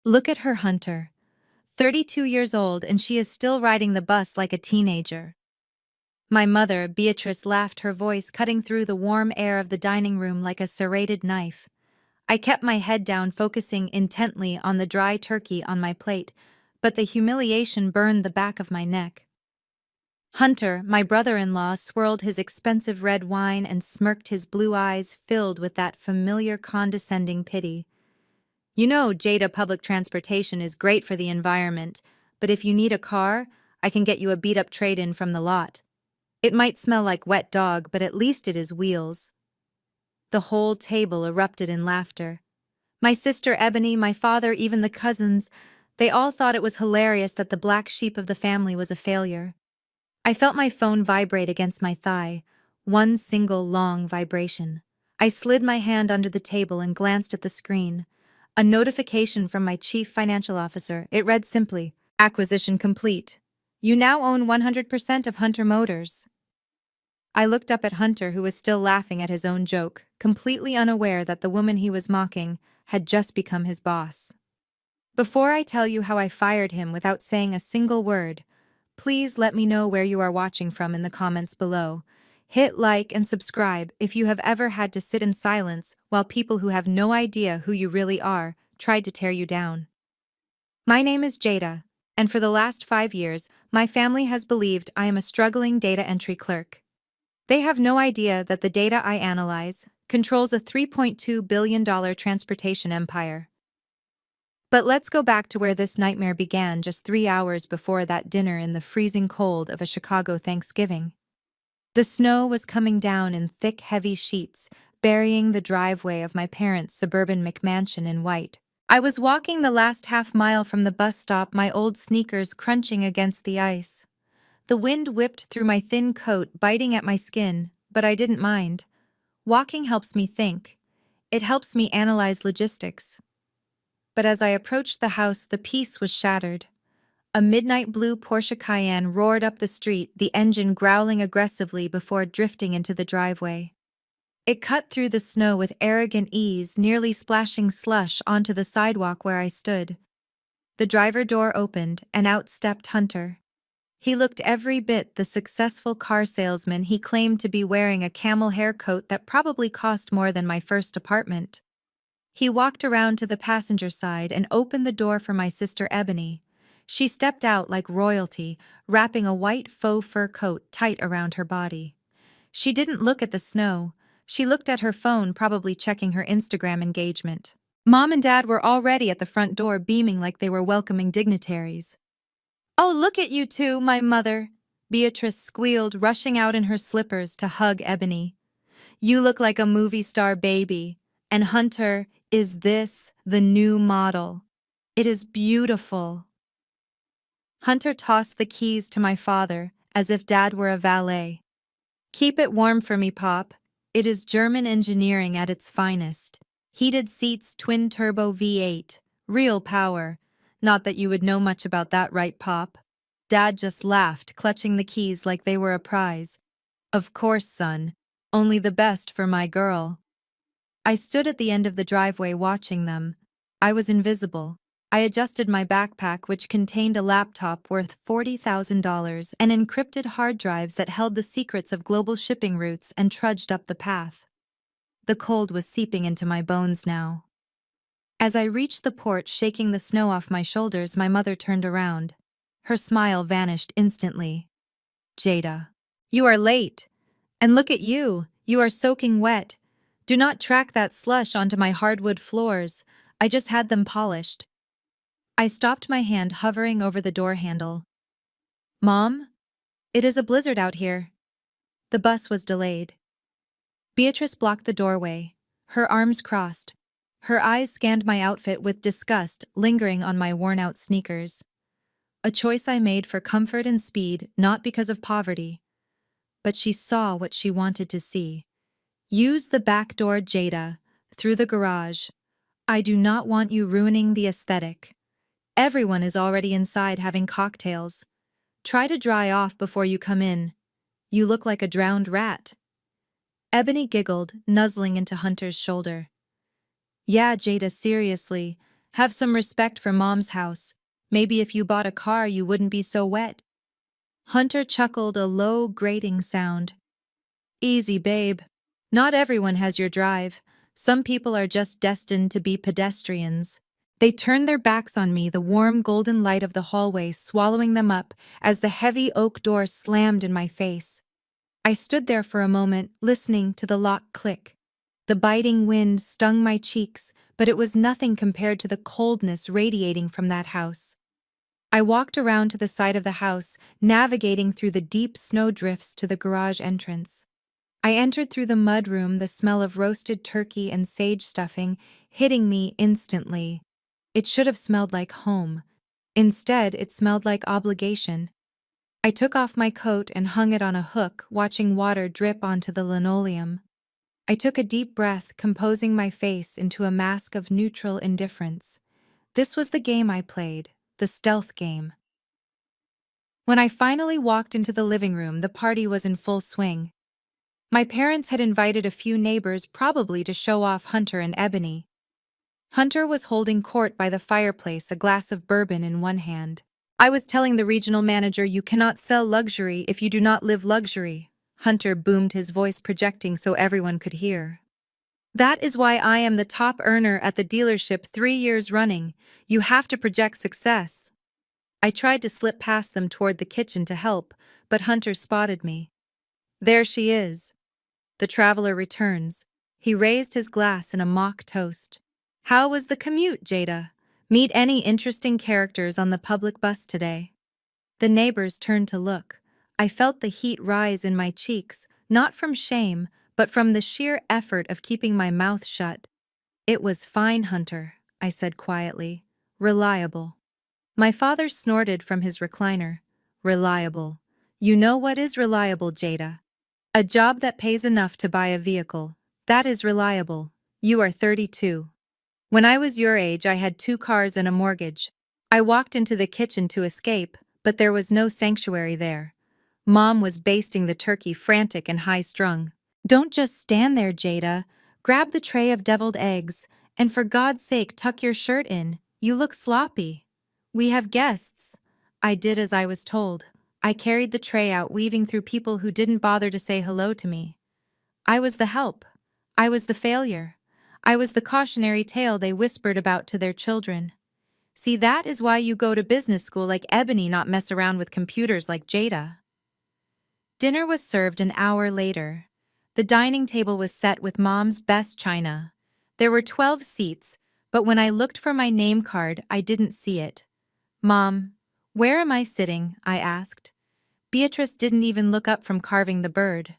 Look at her, Hunter. 32 years old, and she is still riding the bus like a teenager. My mother, Beatrice, laughed, her voice cutting through the warm air of the dining room like a serrated knife. I kept my head down, focusing intently on the dry turkey on my plate, but the humiliation burned the back of my neck. Hunter, my brother-in-law, swirled his expensive red wine and smirked, his blue eyes filled with that familiar condescending pity. You know, Jada, public transportation is great for the environment, but if you need a car, I can get you a beat-up trade-in from the lot. It might smell like wet dog, but at least it is wheels. The whole table erupted in laughter. My sister Ebony, my father, even the cousins, they all thought it was hilarious that the black sheep of the family was a failure. I felt my phone vibrate against my thigh, one single long vibration. I slid my hand under the table and glanced at the screen. A notification from my chief financial officer. It read simply, "Acquisition complete. You now own 100% of Hunter Motors." I looked up at Hunter, who was still laughing at his own joke, completely unaware that the woman he was mocking had just become his boss. Before I tell you how I fired him without saying a single word, please let me know where you are watching from in the comments below. Hit like and subscribe if you have ever had to sit in silence while people who have no idea who you really are tried to tear you down. My name is Jada, and for the last 5 years, my family has believed I am a struggling data entry clerk. They have no idea that the data I analyze controls a $3.2 billion transportation empire. But let's go back to where this nightmare began just 3 hours before that dinner in the freezing cold of a Chicago Thanksgiving. The snow was coming down in thick, heavy sheets, burying the driveway of my parents' suburban McMansion in white. I was walking the last half-mile from the bus stop, my old sneakers crunching against the ice. The wind whipped through my thin coat, biting at my skin, but I didn't mind. Walking helps me think. It helps me analyze logistics. But as I approached the house, the peace was shattered. A midnight blue Porsche Cayenne roared up the street, the engine growling aggressively before drifting into the driveway. It cut through the snow with arrogant ease, nearly splashing slush onto the sidewalk where I stood. The driver door opened, and out stepped Hunter. He looked every bit the successful car salesman he claimed to be, wearing a camel hair coat that probably cost more than my first apartment. He walked around to the passenger side and opened the door for my sister Ebony. She stepped out like royalty, wrapping a white faux fur coat tight around her body. She didn't look at the snow. She looked at her phone, probably checking her Instagram engagement. Mom and Dad were already at the front door, beaming like they were welcoming dignitaries. "Oh, look at you two, my mother," Beatrice squealed, rushing out in her slippers to hug Ebony. "You look like a movie star, baby. And Hunter, is this the new model? It is beautiful." Hunter tossed the keys to my father, as if Dad were a valet. "Keep it warm for me, Pop. It is German engineering at its finest. Heated seats, twin-turbo V8, real power. Not that you would know much about that, right, Pop?" Dad just laughed, clutching the keys like they were a prize. "Of course, son. Only the best for my girl." I stood at the end of the driveway watching them. I was invisible. I adjusted my backpack, which contained a laptop worth $40,000 and encrypted hard drives that held the secrets of global shipping routes, and trudged up the path. The cold was seeping into my bones now. As I reached the porch, shaking the snow off my shoulders, my mother turned around. Her smile vanished instantly. "Jada, you are late. And look at you, you are soaking wet. Do not track that slush onto my hardwood floors. I just had them polished." I stopped, my hand hovering over the door handle. "Mom? It is a blizzard out here." The bus was delayed. Beatrice blocked the doorway, her arms crossed. Her eyes scanned my outfit with disgust, lingering on my worn-out sneakers. A choice I made for comfort and speed, not because of poverty. But she saw what she wanted to see. "Use the back door, Jada, through the garage. I do not want you ruining the aesthetic. Everyone is already inside having cocktails. Try to dry off before you come in. You look like a drowned rat." Ebony giggled, nuzzling into Hunter's shoulder. "Yeah, Jada, seriously. Have some respect for Mom's house. Maybe if you bought a car, you wouldn't be so wet. Hunter chuckled a low, grating sound. Easy, babe. Not everyone has your drive. Some people are just destined to be pedestrians. They turned their backs on me, the warm golden light of the hallway swallowing them up as the heavy oak door slammed in my face. I stood there for a moment, listening to the lock click. The biting wind stung my cheeks, but it was nothing compared to the coldness radiating from that house. I walked around to the side of the house, navigating through the deep snowdrifts to the garage entrance. I entered through the mudroom, the smell of roasted turkey and sage stuffing hitting me instantly. It should have smelled like home. Instead, it smelled like obligation. I took off my coat and hung it on a hook, watching water drip onto the linoleum. I took a deep breath, composing my face into a mask of neutral indifference. This was the game I played, the stealth game. When I finally walked into the living room, the party was in full swing. My parents had invited a few neighbors, probably to show off Hunter and Ebony. Hunter was holding court by the fireplace, a glass of bourbon in one hand. I was telling the regional manager, you cannot sell luxury if you do not live luxury. Hunter boomed, his voice projecting so everyone could hear. That is why I am the top earner at the dealership 3 years running. You have to project success. I tried to slip past them toward the kitchen to help, but Hunter spotted me. There she is. The traveler returns. He raised his glass in a mock toast. How was the commute, Jada? Meet any interesting characters on the public bus today? The neighbors turned to look. I felt the heat rise in my cheeks, not from shame, but from the sheer effort of keeping my mouth shut. It was fine, Hunter, I said quietly. Reliable. My father snorted from his recliner. Reliable. You know what is reliable, Jada? A job that pays enough to buy a vehicle. That is reliable. You are 32. When I was your age, I had 2 cars and a mortgage. I walked into the kitchen to escape, but there was no sanctuary there. Mom was basting the turkey, frantic and high-strung. Don't just stand there, Jada. Grab the tray of deviled eggs, and for God's sake, tuck your shirt in. You look sloppy. We have guests. I did as I was told. I carried the tray out, weaving through people who didn't bother to say hello to me. I was the help. I was the failure. I was the cautionary tale they whispered about to their children. See, that is why you go to business school like Ebony, not mess around with computers like Jada. Dinner was served an hour later. The dining table was set with Mom's best china. There were 12 seats, but when I looked for my name card, I didn't see it. Mom, where am I sitting? I asked. Beatrice didn't even look up from carving the bird.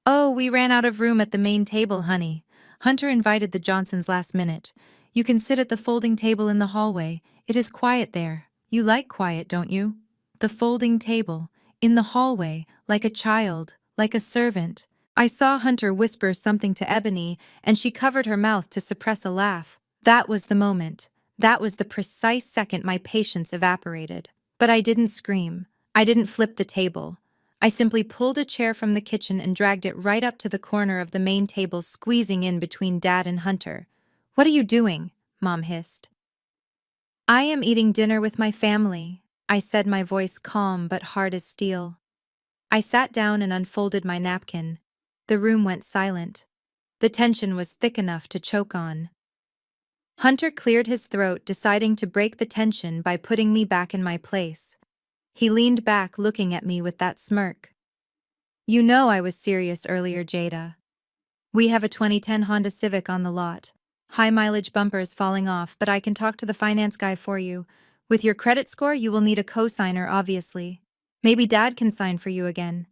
Oh, we ran out of room at the main table, honey. Hunter invited the Johnsons last minute. You can sit at the folding table in the hallway. It is quiet there. You like quiet, don't you? The folding table, in the hallway, like a child, like a servant. I saw Hunter whisper something to Ebony, and she covered her mouth to suppress a laugh. That was the moment. That was the precise second my patience evaporated. But I didn't scream. I didn't flip the table. I simply pulled a chair from the kitchen and dragged it right up to the corner of the main table, squeezing in between Dad and Hunter. What are you doing? Mom hissed. I am eating dinner with my family, I said, my voice calm but hard as steel. I sat down and unfolded my napkin. The room went silent. The tension was thick enough to choke on. Hunter cleared his throat, deciding to break the tension by putting me back in my place. He leaned back, looking at me with that smirk. You know I was serious earlier, Jada. We have a 2010 Honda Civic on the lot. High mileage bumpers falling off, but I can talk to the finance guy for you. With your credit score, you will need a co-signer, obviously. Maybe Dad can sign for you again.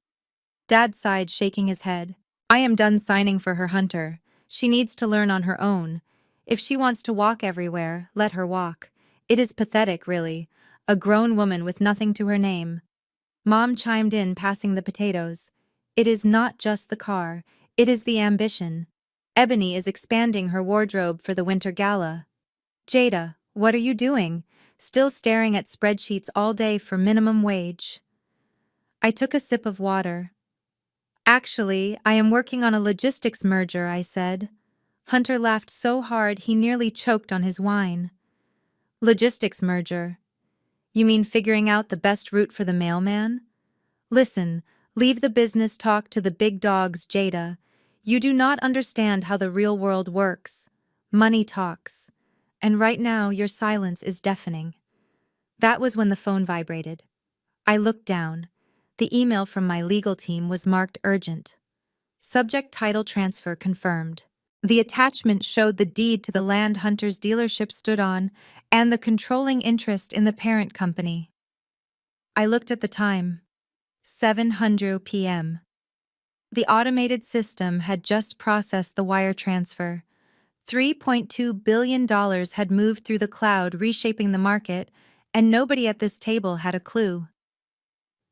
Dad sighed, shaking his head. I am done signing for her, Hunter. She needs to learn on her own. If she wants to walk everywhere, let her walk. It is pathetic, really. A grown woman with nothing to her name. Mom chimed in, passing the potatoes. It is not just the car, it is the ambition. Ebony is expanding her wardrobe for the winter gala. Jada, what are you doing? Still staring at spreadsheets all day for minimum wage. I took a sip of water. Actually, I am working on a logistics merger, I said. Hunter laughed so hard he nearly choked on his wine. Logistics merger. You mean figuring out the best route for the mailman? Listen, leave the business talk to the big dogs, Jada. You do not understand how the real world works. Money talks. And right now, your silence is deafening. That was when the phone vibrated. I looked down. The email from my legal team was marked urgent. Subject title transfer confirmed. The attachment showed the deed to the land Hunter's dealership stood on and the controlling interest in the parent company. I looked at the time. 7:00 p.m. The automated system had just processed the wire transfer. $3.2 billion had moved through the cloud, reshaping the market, and nobody at this table had a clue.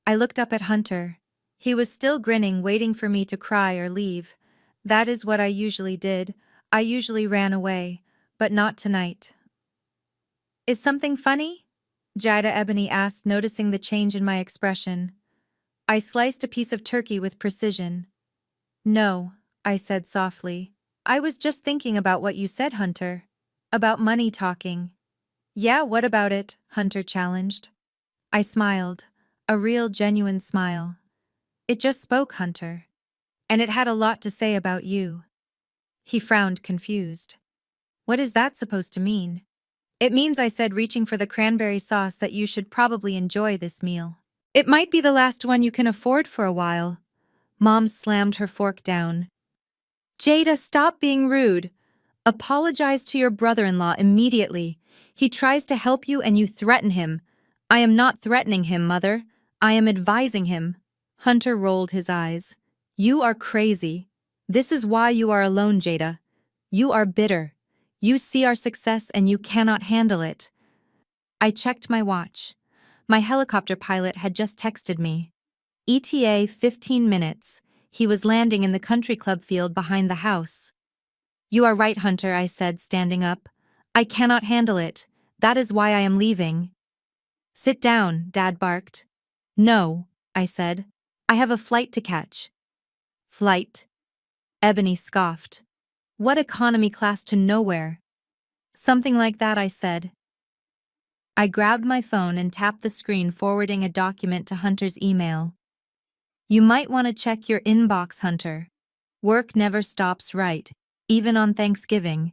I looked up at Hunter. He was still grinning, waiting for me to cry or leave. That is what I usually did. I usually ran away, but not tonight. Is something funny? Jada Ebony asked, noticing the change in my expression. I sliced a piece of turkey with precision. No, I said softly. I was just thinking about what you said, Hunter. About money talking. Yeah, what about it? Hunter challenged. I smiled. A real, genuine smile. It just spoke, Hunter. And it had a lot to say about you. He frowned, confused. What is that supposed to mean? It means I said, reaching for the cranberry sauce, that you should probably enjoy this meal. It might be the last one you can afford for a while. Mom slammed her fork down. Jada, stop being rude. Apologize to your brother-in-law immediately. He tries to help you and you threaten him. I am not threatening him, Mother. I am advising him. Hunter rolled his eyes. You are crazy. This is why you are alone, Jada. You are bitter. You see our success and you cannot handle it. I checked my watch. My helicopter pilot had just texted me. ETA 15 minutes. He was landing in the country club field behind the house. You are right, Hunter, I said, standing up. I cannot handle it. That is why I am leaving. Sit down, Dad barked. No, I said. I have a flight to catch. Flight? Ebony scoffed. What economy class to nowhere? Something like that, I said. I grabbed my phone and tapped the screen, forwarding a document to Hunter's email. You might want to check your inbox, Hunter. Work never stops, right? Even on Thanksgiving.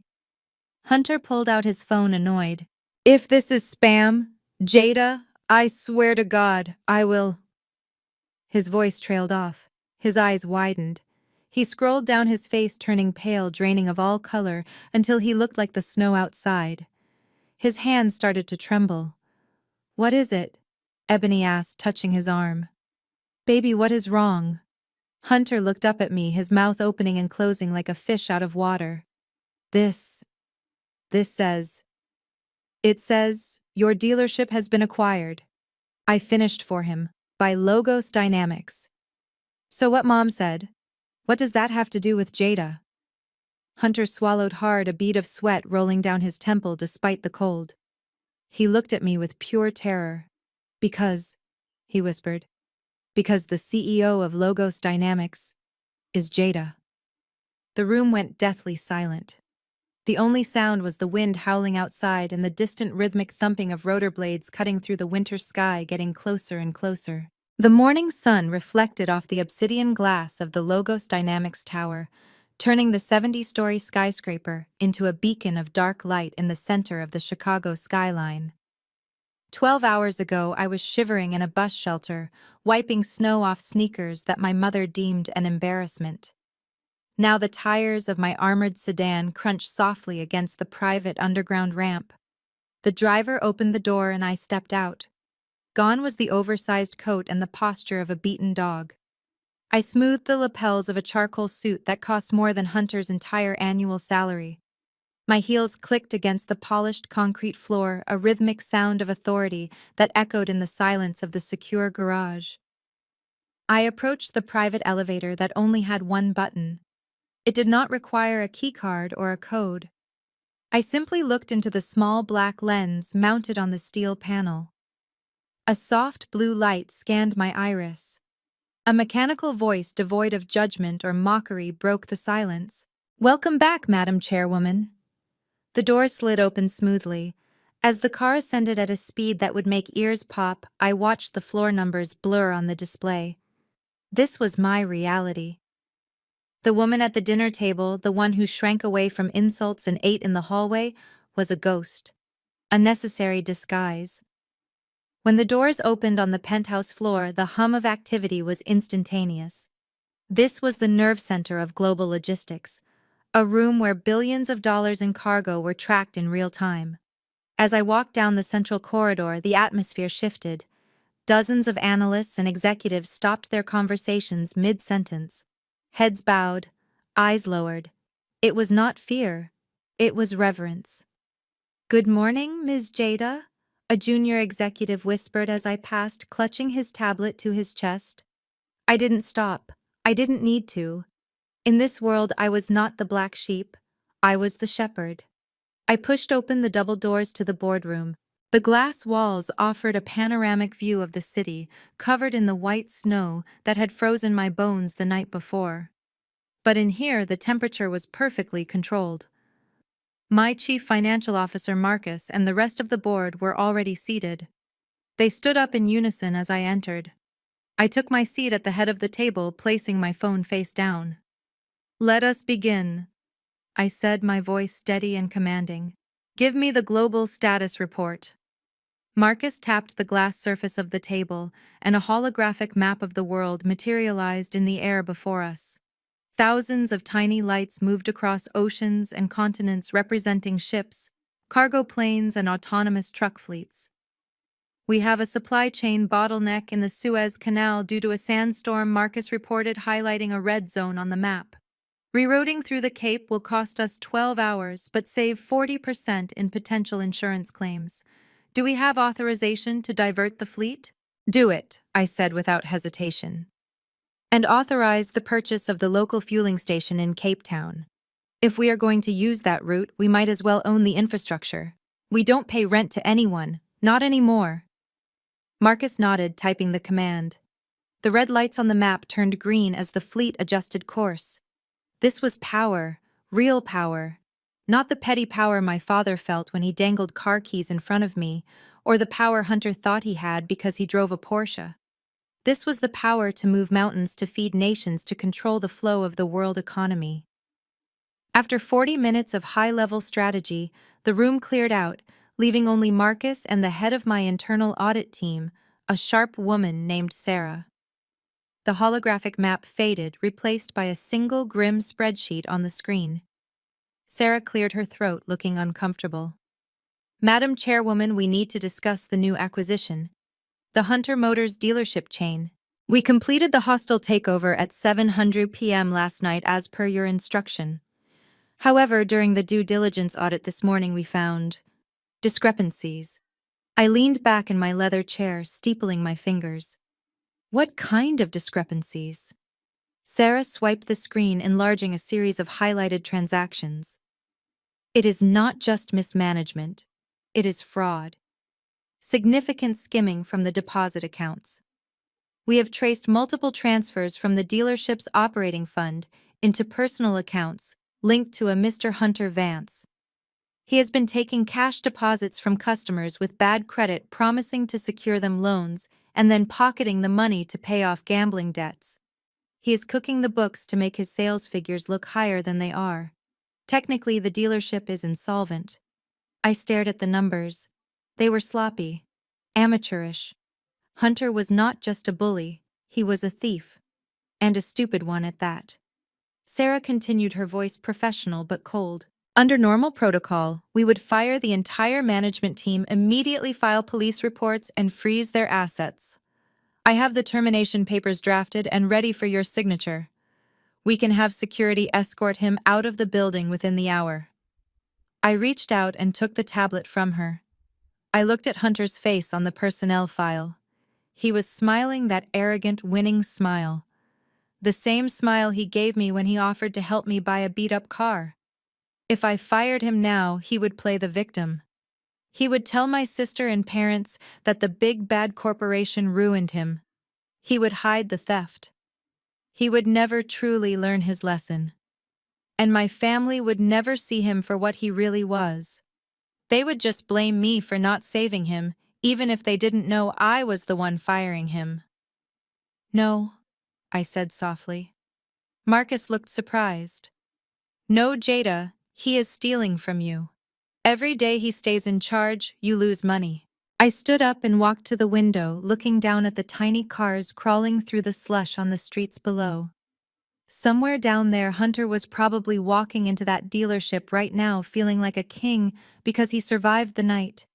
Hunter pulled out his phone, annoyed. If this is spam, Jada, I swear to God, I will. His voice trailed off. His eyes widened. He scrolled down, his face turning pale, draining of all color, until he looked like the snow outside. His hands started to tremble. What is it? Ebony asked, touching his arm. Baby, what is wrong? Hunter looked up at me, his mouth opening and closing like a fish out of water. This says. It says, your dealership has been acquired. I finished for him, by Logos Dynamics. So what Mom said? What does that have to do with Jada? Hunter swallowed hard, a bead of sweat rolling down his temple despite the cold. He looked at me with pure terror. Because, he whispered, because the CEO of Logos Dynamics is Jada. The room went deathly silent. The only sound was the wind howling outside and the distant rhythmic thumping of rotor blades cutting through the winter sky, getting closer and closer. The morning sun reflected off the obsidian glass of the Logos Dynamics Tower, turning the 70-story skyscraper into a beacon of dark light in the center of the Chicago skyline. 12 hours ago, I was shivering in a bus shelter, wiping snow off sneakers that my mother deemed an embarrassment. Now the tires of my armored sedan crunched softly against the private underground ramp. The driver opened the door and I stepped out. Gone was the oversized coat and the posture of a beaten dog. I smoothed the lapels of a charcoal suit that cost more than Hunter's entire annual salary. My heels clicked against the polished concrete floor, a rhythmic sound of authority that echoed in the silence of the secure garage. I approached the private elevator that only had one button. It did not require a keycard or a code. I simply looked into the small black lens mounted on the steel panel. A soft blue light scanned my iris. A mechanical voice devoid of judgment or mockery broke the silence. Welcome back, Madam Chairwoman. The door slid open smoothly, As the car ascended at a speed that would make ears pop, I watched the floor numbers blur on the display. This was my reality. The woman at the dinner table, the one who shrank away from insults and ate in the hallway, was a ghost. A necessary disguise. When the doors opened on the penthouse floor, the hum of activity was instantaneous. This was the nerve center of global logistics, a room where billions of dollars in cargo were tracked in real time. As I walked down the central corridor, the atmosphere shifted. Dozens of analysts and executives stopped their conversations mid-sentence. Heads bowed, eyes lowered. It was not fear. It was reverence. "Good morning, Ms. Jada," a junior executive whispered as I passed, clutching his tablet to his chest. I didn't stop. I didn't need to. In this world, I was not the black sheep. I was the shepherd. I pushed open the double doors to the boardroom. The glass walls offered a panoramic view of the city, covered in the white snow that had frozen my bones the night before. But in here, the temperature was perfectly controlled. My chief financial officer, Marcus, and the rest of the board were already seated. They stood up in unison as I entered. I took my seat at the head of the table, placing my phone face down. "Let us begin," I said, my voice steady and commanding. "Give me the global status report." Marcus tapped the glass surface of the table, and a holographic map of the world materialized in the air before us. Thousands of tiny lights moved across oceans and continents representing ships, cargo planes, and autonomous truck fleets. "We have a supply chain bottleneck in the Suez Canal due to a sandstorm," Marcus reported, highlighting a red zone on the map. "Rerouting through the Cape will cost us 12 hours, but save 40% in potential insurance claims. Do we have authorization to divert the fleet?" "Do it," I said without hesitation. "And authorize the purchase of the local fueling station in Cape Town. If we are going to use that route, we might as well own the infrastructure. We don't pay rent to anyone, not anymore." Marcus nodded, typing the command. The red lights on the map turned green as the fleet adjusted course. This was power, real power. Not the petty power my father felt when he dangled car keys in front of me, or the power Hunter thought he had because he drove a Porsche. This was the power to move mountains, to feed nations, to control the flow of the world economy. After 40 minutes of high-level strategy, the room cleared out, leaving only Marcus and the head of my internal audit team, a sharp woman named Sarah. The holographic map faded, replaced by a single grim spreadsheet on the screen. Sarah cleared her throat, looking uncomfortable. "Madam Chairwoman, we need to discuss the new acquisition. The Hunter Motors dealership chain. We completed the hostile takeover at 7:00 p.m. last night as per your instruction. However, during the due diligence audit this morning we found discrepancies." I leaned back in my leather chair, steepling my fingers. "What kind of discrepancies?" Sarah swiped the screen, enlarging a series of highlighted transactions. "It is not just mismanagement. It is fraud. Significant skimming from the deposit accounts. We have traced multiple transfers from the dealership's operating fund into personal accounts linked to a Mr. Hunter Vance. He has been taking cash deposits from customers with bad credit, promising to secure them loans, and then pocketing the money to pay off gambling debts. He is cooking the books to make his sales figures look higher than they are. Technically, the dealership is insolvent." I stared at the numbers. They were sloppy, amateurish. Hunter was not just a bully, he was a thief. And a stupid one at that. Sarah continued, her voice professional but cold. "Under normal protocol, we would fire the entire management team, immediately file police reports, and freeze their assets. I have the termination papers drafted and ready for your signature. We can have security escort him out of the building within the hour." I reached out and took the tablet from her. I looked at Hunter's face on the personnel file. He was smiling, that arrogant, winning smile. The same smile he gave me when he offered to help me buy a beat-up car. If I fired him now, he would play the victim. He would tell my sister and parents that the big bad corporation ruined him. He would hide the theft. He would never truly learn his lesson. And my family would never see him for what he really was. They would just blame me for not saving him, even if they didn't know I was the one firing him. No, I said softly. Marcus looked surprised. No, Jada, he is stealing from you. Every day he stays in charge, you lose money. I stood up and walked to the window, looking down at the tiny cars crawling through the slush on the streets below. Somewhere down there, Hunter was probably walking into that dealership right now, feeling like a king because he survived the night.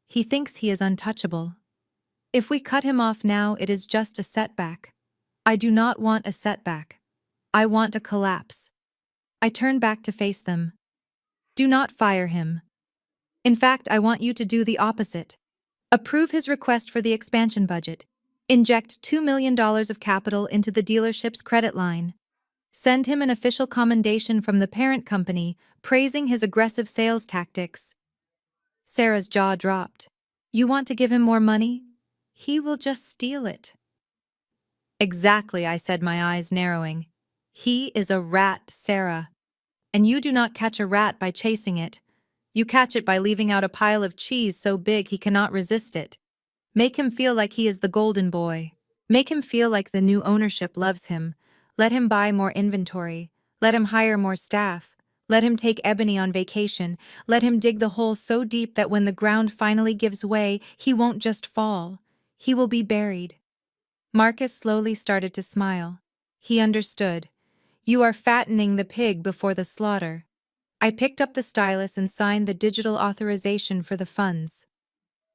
He thinks he is untouchable. If we cut him off now, it is just a setback. I do not want a setback. I want a collapse. I turned back to face them. Do not fire him. In fact, I want you to do the opposite. Approve his request for the expansion budget. Inject $2 million of capital into the dealership's credit line. Send him an official commendation from the parent company, praising his aggressive sales tactics. Sarah's jaw dropped. You want to give him more money? He will just steal it. Exactly, I said, my eyes narrowing. He is a rat, Sarah. And you do not catch a rat by chasing it. You catch it by leaving out a pile of cheese so big he cannot resist it. Make him feel like he is the golden boy. Make him feel like the new ownership loves him. Let him buy more inventory. Let him hire more staff. Let him take Ebony on vacation. Let him dig the hole so deep that when the ground finally gives way, he won't just fall. He will be buried. Marcus slowly started to smile. He understood. You are fattening the pig before the slaughter. I picked up the stylus and signed the digital authorization for the funds.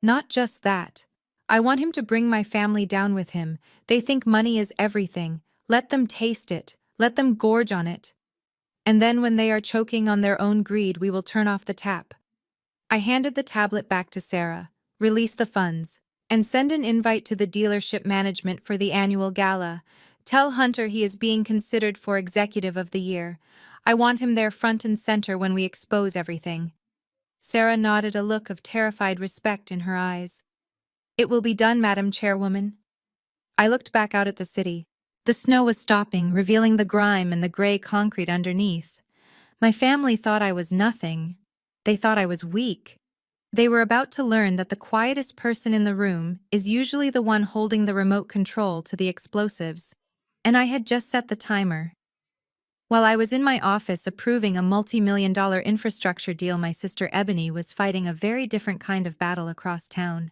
Not just that. I want him to bring my family down with him. They think money is everything. Let them taste it. Let them gorge on it. And then when they are choking on their own greed, we will turn off the tap. I handed the tablet back to Sarah, release the funds, and send an invite to the dealership management for the annual gala. Tell Hunter he is being considered for Executive of the Year. I want him there front and center when we expose everything. Sarah nodded, a look of terrified respect in her eyes. It will be done, Madam Chairwoman. I looked back out at the city. The snow was stopping, revealing the grime and the gray concrete underneath. My family thought I was nothing. They thought I was weak. They were about to learn that the quietest person in the room is usually the one holding the remote control to the explosives. And I had just set the timer. While I was in my office approving a multi-million-dollar infrastructure deal, my sister Ebony was fighting a very different kind of battle across town.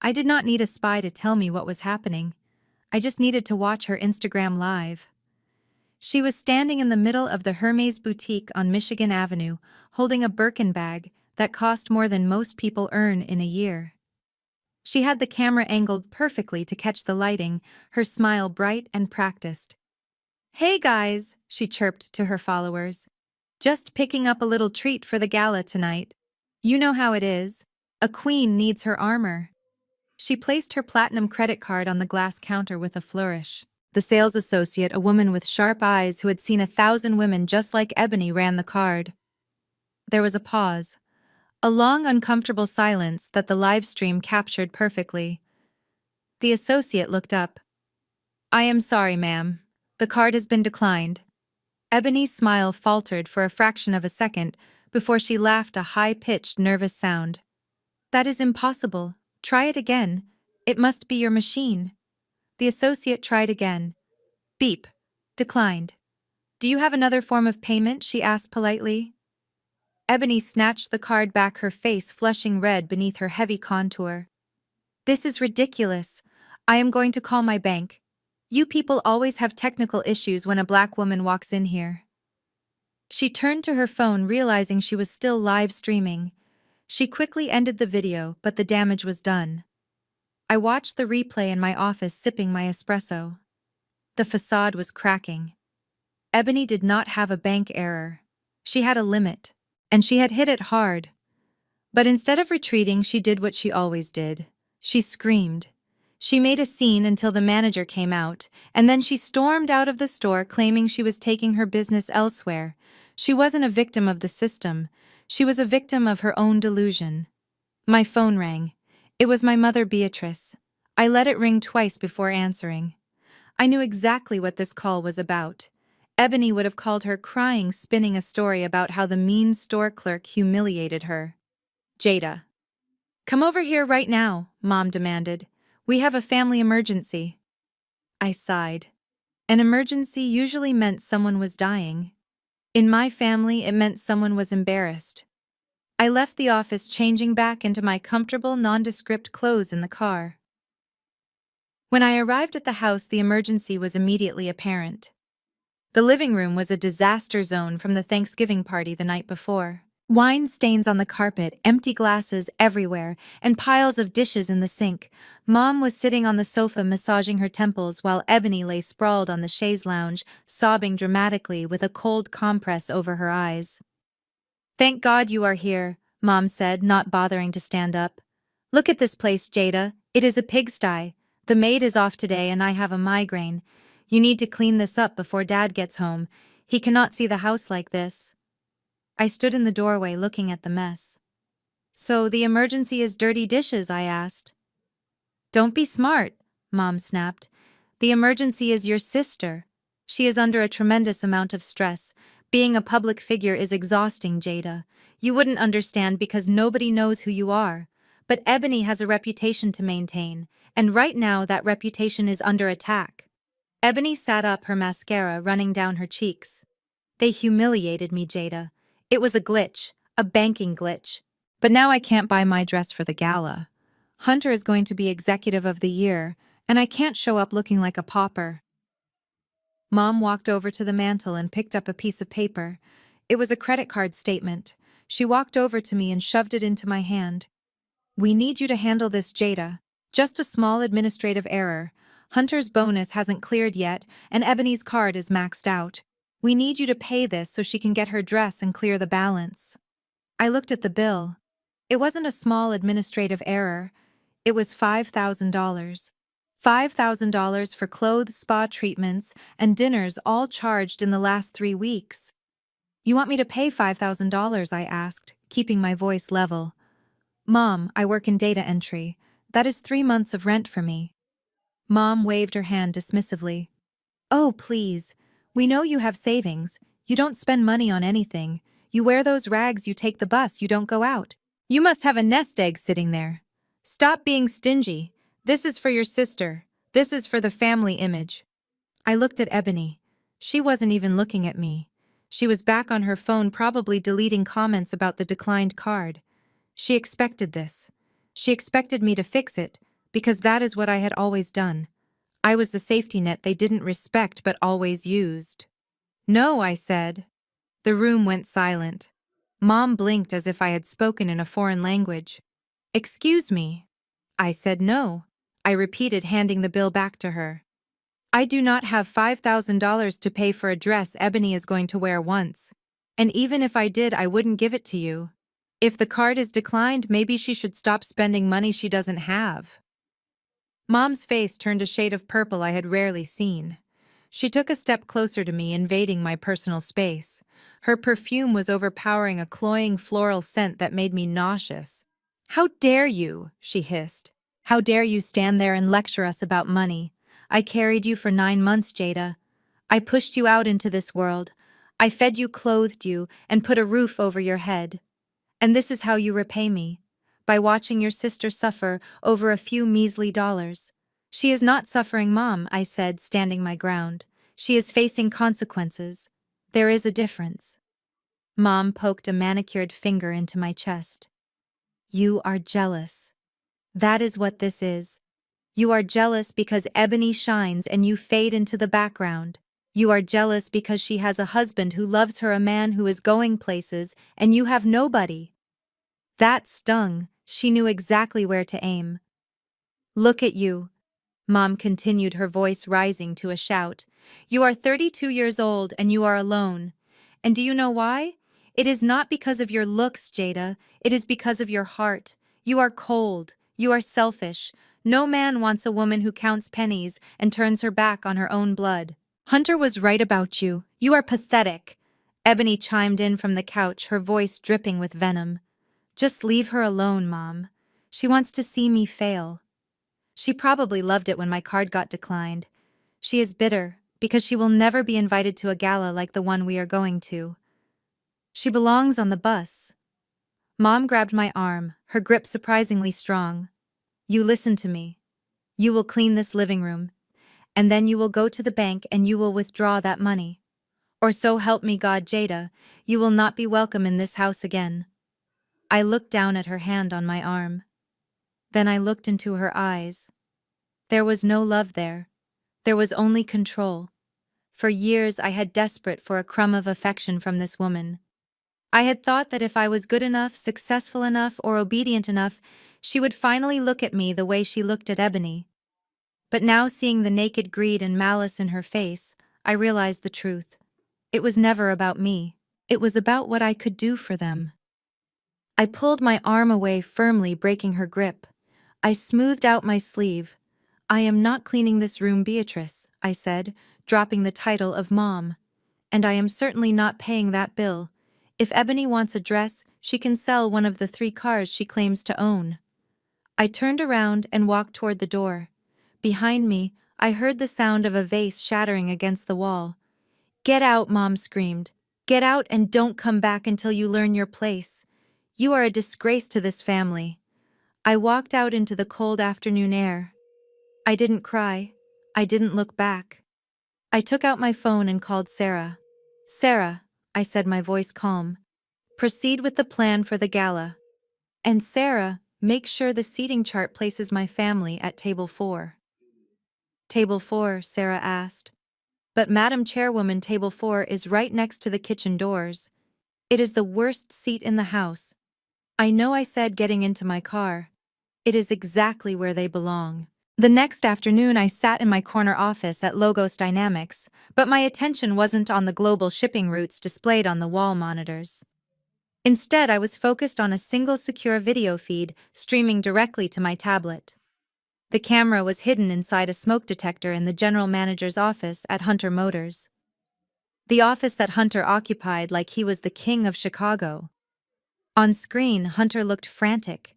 I did not need a spy to tell me what was happening. I just needed to watch her Instagram live. She was standing in the middle of the Hermes boutique on Michigan Avenue, holding a Birkin bag that cost more than most people earn in a year. She had the camera angled perfectly to catch the lighting, her smile bright and practiced. Hey guys, she chirped to her followers. Just picking up a little treat for the gala tonight. You know how it is. A queen needs her armor. She placed her platinum credit card on the glass counter with a flourish. The sales associate, a woman with sharp eyes who had seen 1,000 women just like Ebony, ran the card. There was a pause. A long, uncomfortable silence that the live stream captured perfectly. The associate looked up. I am sorry, ma'am. The card has been declined. Ebony's smile faltered for a fraction of a second before she laughed, a high-pitched, nervous sound. That is impossible. Try it again. It must be your machine. The associate tried again. Beep. Declined. Do you have another form of payment? She asked politely. Ebony snatched the card back, her face flushing red beneath her heavy contour. This is ridiculous. I am going to call my bank. You people always have technical issues when a black woman walks in here. She turned to her phone, realizing she was still live streaming. She quickly ended the video, but the damage was done. I watched the replay in my office, sipping my espresso. The facade was cracking. Ebony did not have a bank error. She had a limit, and she had hit it hard. But instead of retreating, she did what she always did. She screamed. She made a scene until the manager came out, and then she stormed out of the store claiming she was taking her business elsewhere. She wasn't a victim of the system. She was a victim of her own delusion. My phone rang. It was my mother, Beatrice. I let it ring twice before answering. I knew exactly what this call was about. Ebony would have called her crying, spinning a story about how the mean store clerk humiliated her. Jada. Come over here right now, Mom demanded. We have a family emergency. I sighed. An emergency usually meant someone was dying. In my family, it meant someone was embarrassed. I left the office changing back into my comfortable, nondescript clothes in the car. When I arrived at the house, the emergency was immediately apparent. The living room was a disaster zone from the Thanksgiving party the night before. Wine stains on the carpet, empty glasses everywhere, and piles of dishes in the sink. Mom was sitting on the sofa massaging her temples while Ebony lay sprawled on the chaise lounge, sobbing dramatically with a cold compress over her eyes. Thank God you are here, Mom said, not bothering to stand up. Look at this place, Jada. It is a pigsty. The maid is off today and I have a migraine. You need to clean this up before Dad gets home. He cannot see the house like this. I stood in the doorway looking at the mess. So the emergency is dirty dishes, I asked. Don't be smart, Mom snapped. The emergency is your sister. She is under a tremendous amount of stress. Being a public figure is exhausting, Jada. You wouldn't understand because nobody knows who you are. But Ebony has a reputation to maintain, and right now that reputation is under attack. Ebony sat up, her mascara running down her cheeks. They humiliated me, Jada. It was a glitch, a banking glitch. But now I can't buy my dress for the gala. Hunter is going to be executive of the year, and I can't show up looking like a pauper. Mom walked over to the mantel and picked up a piece of paper. It was a credit card statement. She walked over to me and shoved it into my hand. We need you to handle this, Jada. Just a small administrative error. Hunter's bonus hasn't cleared yet, and Ebony's card is maxed out. We need you to pay this so she can get her dress and clear the balance. I looked at the bill. It wasn't a small administrative error. It was $5,000. $5,000 for clothes, spa treatments, and dinners all charged in the last 3 weeks. You want me to pay $5,000? I asked, keeping my voice level. Mom, I work in data entry. That is 3 months of rent for me. Mom waved her hand dismissively. Oh, please. We know you have savings. You don't spend money on anything. You wear those rags, you take the bus, you don't go out. You must have a nest egg sitting there. Stop being stingy. This is for your sister. This is for the family image. I looked at Ebony. She wasn't even looking at me. She was back on her phone, probably deleting comments about the declined card. She expected this. She expected me to fix it, because that is what I had always done. I was the safety net they didn't respect but always used. No, I said. The room went silent. Mom blinked as if I had spoken in a foreign language. Excuse me. I said no. I repeated, handing the bill back to her. I do not have $5,000 to pay for a dress Ebony is going to wear once. And even if I did, I wouldn't give it to you. If the card is declined, maybe she should stop spending money she doesn't have. Mom's face turned a shade of purple I had rarely seen. She took a step closer to me, invading my personal space. Her perfume was overpowering, a cloying floral scent that made me nauseous. How dare you, she hissed. How dare you stand there and lecture us about money? I carried you for 9 months, Jada. I pushed you out into this world. I fed you, clothed you, and put a roof over your head. And this is how you repay me. By watching your sister suffer over a few measly dollars. She is not suffering, Mom, I said, standing my ground. She is facing consequences. There is a difference. Mom poked a manicured finger into my chest. You are jealous. That is what this is. You are jealous because Ebony shines and you fade into the background. You are jealous because she has a husband who loves her, a man who is going places, and you have nobody. That stung. She knew exactly where to aim. Look at you. Mom continued, her voice rising to a shout. You are 32 years old and you are alone. And do you know why? It is not because of your looks, Jada. It is because of your heart. You are cold. You are selfish. No man wants a woman who counts pennies and turns her back on her own blood. Hunter was right about you. You are pathetic. Ebony chimed in from the couch, her voice dripping with venom. Just leave her alone, Mom. She wants to see me fail. She probably loved it when my card got declined. She is bitter because she will never be invited to a gala like the one we are going to. She belongs on the bus. Mom grabbed my arm, her grip surprisingly strong. You listen to me. You will clean this living room, and then you will go to the bank and you will withdraw that money. Or so help me God, Jada, you will not be welcome in this house again. I looked down at her hand on my arm. Then I looked into her eyes. There was no love there. There was only control. For years I had desperate for a crumb of affection from this woman. I had thought that if I was good enough, successful enough, or obedient enough, she would finally look at me the way she looked at Ebony. But now, seeing the naked greed and malice in her face, I realized the truth. It was never about me. It was about what I could do for them. I pulled my arm away firmly, breaking her grip. I smoothed out my sleeve. I am not cleaning this room, Beatrice, I said, dropping the title of Mom. And I am certainly not paying that bill. If Ebony wants a dress, she can sell one of the 3 cars she claims to own. I turned around and walked toward the door. Behind me, I heard the sound of a vase shattering against the wall. Get out, Mom screamed. Get out and don't come back until you learn your place. You are a disgrace to this family. I walked out into the cold afternoon air. I didn't cry. I didn't look back. I took out my phone and called Sarah. Sarah, I said, my voice calm. Proceed with the plan for the gala. And Sarah, make sure the seating chart places my family at table 4. Table 4, Sarah asked. But Madam Chairwoman, table 4 is right next to the kitchen doors. It is the worst seat in the house. I know, I said, getting into my car. It is exactly where they belong. The next afternoon I sat in my corner office at Logos Dynamics, but my attention wasn't on the global shipping routes displayed on the wall monitors. Instead, I was focused on a single secure video feed streaming directly to my tablet. The camera was hidden inside a smoke detector in the general manager's office at Hunter Motors. The office that Hunter occupied like he was the king of Chicago. On screen, Hunter looked frantic.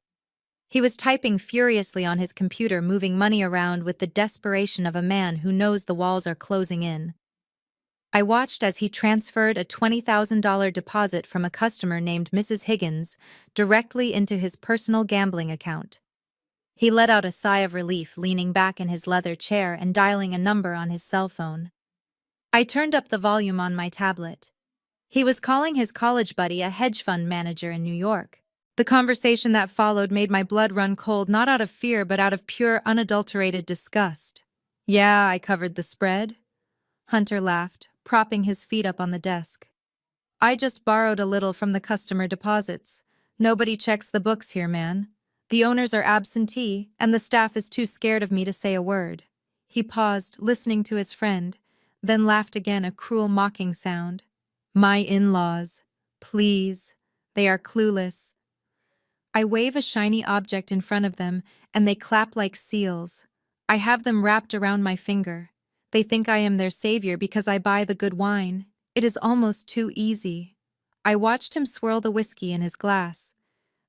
He was typing furiously on his computer, moving money around with the desperation of a man who knows the walls are closing in. I watched as he transferred a $20,000 deposit from a customer named Mrs. Higgins directly into his personal gambling account. He let out a sigh of relief, leaning back in his leather chair and dialing a number on his cell phone. I turned up the volume on my tablet. He was calling his college buddy, a hedge fund manager in New York. The conversation that followed made my blood run cold, not out of fear but out of pure, unadulterated disgust. Yeah, I covered the spread. Hunter laughed, propping his feet up on the desk. I just borrowed a little from the customer deposits. Nobody checks the books here, man. The owners are absentee, and the staff is too scared of me to say a word. He paused, listening to his friend, then laughed again, a cruel, mocking sound. My in-laws. Please. They are clueless. I wave a shiny object in front of them, and they clap like seals. I have them wrapped around my finger. They think I am their savior because I buy the good wine. It is almost too easy. I watched him swirl the whiskey in his glass.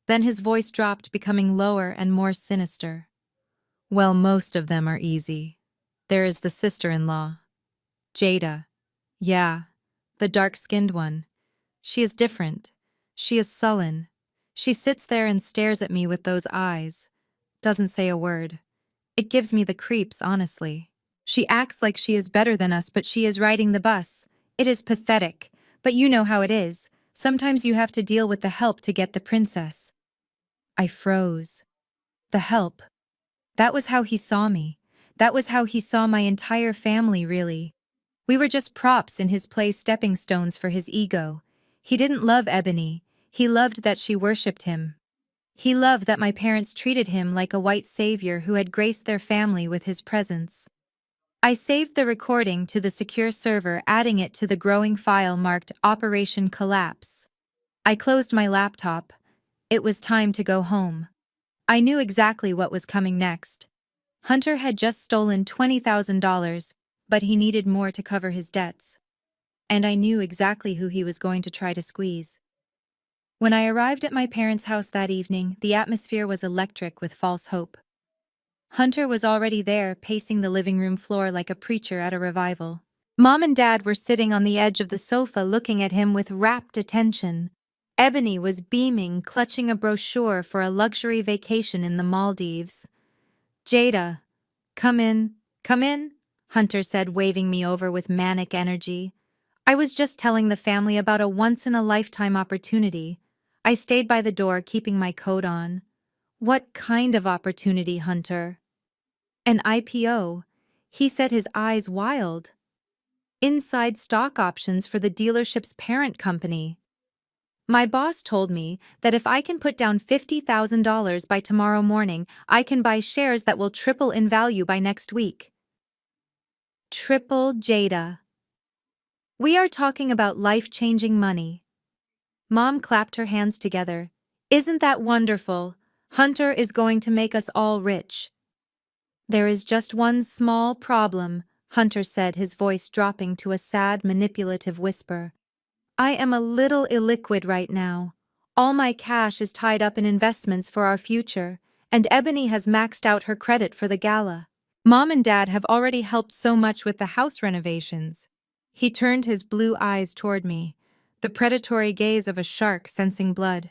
Then his voice dropped, becoming lower and more sinister. Well, most of them are easy. There is the sister-in-law. Jada. Yeah, the dark-skinned one. She is different. She is sullen. She sits there and stares at me with those eyes. Doesn't say a word. It gives me the creeps, honestly. She acts like she is better than us, but she is riding the bus. It is pathetic, but you know how it is. Sometimes you have to deal with the help to get the princess. I froze. The help. That was how he saw me. That was how he saw my entire family, really. We were just props in his play, stepping stones for his ego. He didn't love Ebony. He loved that she worshipped him. He loved that my parents treated him like a white savior who had graced their family with his presence. I saved the recording to the secure server, adding it to the growing file marked Operation Collapse. I closed my laptop. It was time to go home. I knew exactly what was coming next. Hunter had just stolen $20,000, but he needed more to cover his debts. And I knew exactly who he was going to try to squeeze. When I arrived at my parents' house that evening, the atmosphere was electric with false hope. Hunter was already there, pacing the living room floor like a preacher at a revival. Mom and Dad were sitting on the edge of the sofa looking at him with rapt attention. Ebony was beaming, clutching a brochure for a luxury vacation in the Maldives. Jada, come in, come in, Hunter said, waving me over with manic energy. I was just telling the family about a once-in-a-lifetime opportunity. I stayed by the door, keeping my coat on. What kind of opportunity, Hunter? An IPO. He said, his eyes wild. Inside stock options for the dealership's parent company. My boss told me that if I can put down $50,000 by tomorrow morning, I can buy shares that will triple in value by next week. Triple, Jada. We are talking about life-changing money. Mom clapped her hands together. Isn't that wonderful? Hunter is going to make us all rich. There is just one small problem, Hunter said, his voice dropping to a sad, manipulative whisper. I am a little illiquid right now. All my cash is tied up in investments for our future, and Ebony has maxed out her credit for the gala. Mom and Dad have already helped so much with the house renovations. He turned his blue eyes toward me, the predatory gaze of a shark sensing blood.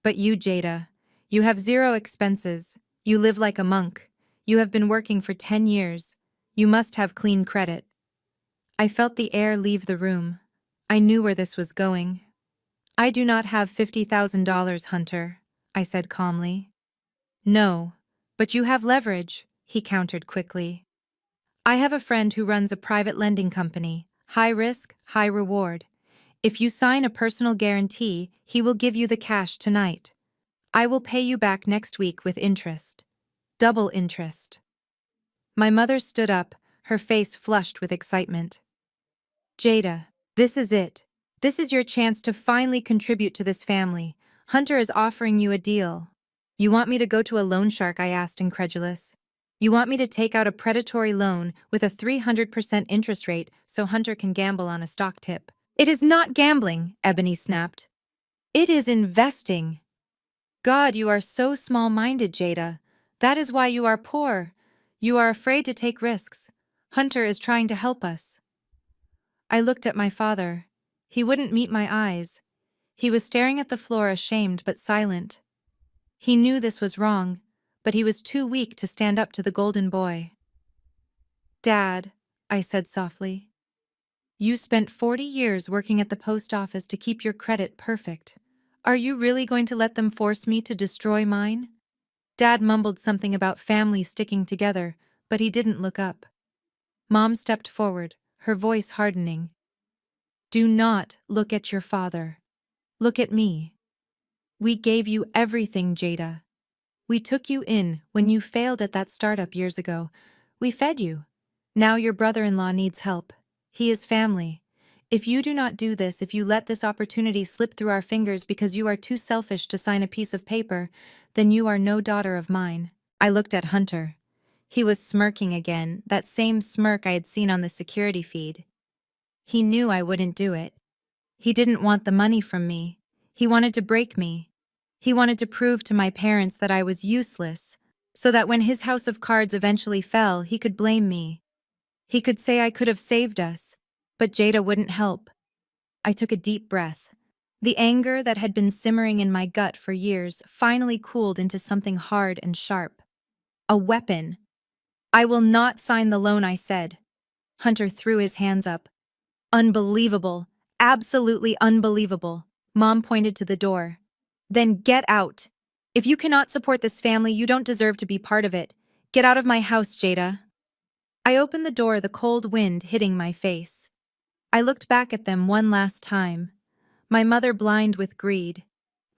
But you, Jada, you have zero expenses. You live like a monk. You have been working for 10 years. You must have clean credit. I felt the air leave the room. I knew where this was going. I do not have $50,000, Hunter, I said calmly. No, but you have leverage, he countered quickly. I have a friend who runs a private lending company, high risk, high reward. If you sign a personal guarantee, he will give you the cash tonight. I will pay you back next week with interest. Double interest. My mother stood up, her face flushed with excitement. Jada, this is it. This is your chance to finally contribute to this family. Hunter is offering you a deal. You want me to go to a loan shark? I asked, incredulous. You want me to take out a predatory loan with a 300% interest rate so Hunter can gamble on a stock tip? It is not gambling, Ebony snapped. It is investing. God, you are so small-minded, Jada. That is why you are poor. You are afraid to take risks. Hunter is trying to help us. I looked at my father. He wouldn't meet my eyes. He was staring at the floor, ashamed but silent. He knew this was wrong, but he was too weak to stand up to the golden boy. Dad, I said softly, you spent 40 years working at the post office to keep your credit perfect. Are you really going to let them force me to destroy mine? Dad mumbled something about family sticking together, but he didn't look up. Mom stepped forward, her voice hardening. Do not look at your father. Look at me. We gave you everything, Jada. We took you in when you failed at that startup years ago. We fed you. Now your brother-in-law needs help. He is family. If you do not do this, if you let this opportunity slip through our fingers because you are too selfish to sign a piece of paper, then you are no daughter of mine. I looked at Hunter. He was smirking again, that same smirk I had seen on the security feed. He knew I wouldn't do it. He didn't want the money from me. He wanted to break me. He wanted to prove to my parents that I was useless, so that when his house of cards eventually fell, he could blame me. He could say I could have saved us, but Jada wouldn't help. I took a deep breath. The anger that had been simmering in my gut for years finally cooled into something hard and sharp. A weapon. I will not sign the loan, I said. Hunter threw his hands up. Unbelievable. Absolutely unbelievable. Mom pointed to the door. Then get out. If you cannot support this family, you don't deserve to be part of it. Get out of my house, Jada. I opened the door, the cold wind hitting my face. I looked back at them one last time. My mother blind with greed.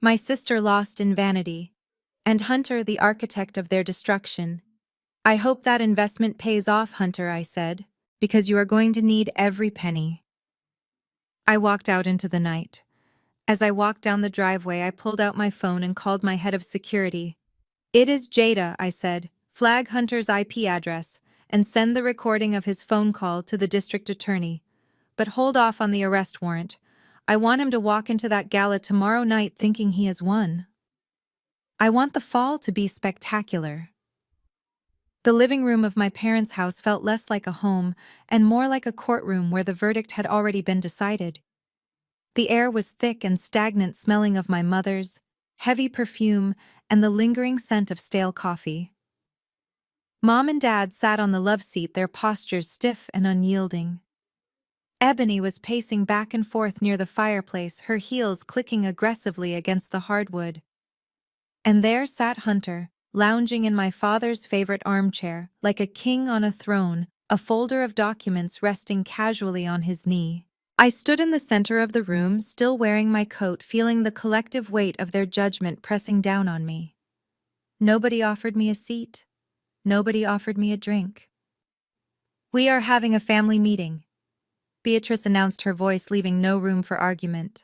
My sister lost in vanity. And Hunter the architect of their destruction. I hope that investment pays off, Hunter, I said, because you are going to need every penny. I walked out into the night. As I walked down the driveway, I pulled out my phone and called my head of security. It is Jada, I said. Flag Hunter's IP address and send the recording of his phone call to the district attorney. But hold off on the arrest warrant. I want him to walk into that gala tomorrow night thinking he has won. I want the fall to be spectacular. The living room of my parents' house felt less like a home and more like a courtroom where the verdict had already been decided. The air was thick and stagnant, smelling of my mother's heavy perfume and the lingering scent of stale coffee. Mom and Dad sat on the love seat, their postures stiff and unyielding. Ebony was pacing back and forth near the fireplace, her heels clicking aggressively against the hardwood. And there sat Hunter, lounging in my father's favorite armchair, like a king on a throne, a folder of documents resting casually on his knee. I stood in the center of the room, still wearing my coat, feeling the collective weight of their judgment pressing down on me. Nobody offered me a seat. Nobody offered me a drink. "We are having a family meeting," Beatrice announced, her voice leaving no room for argument.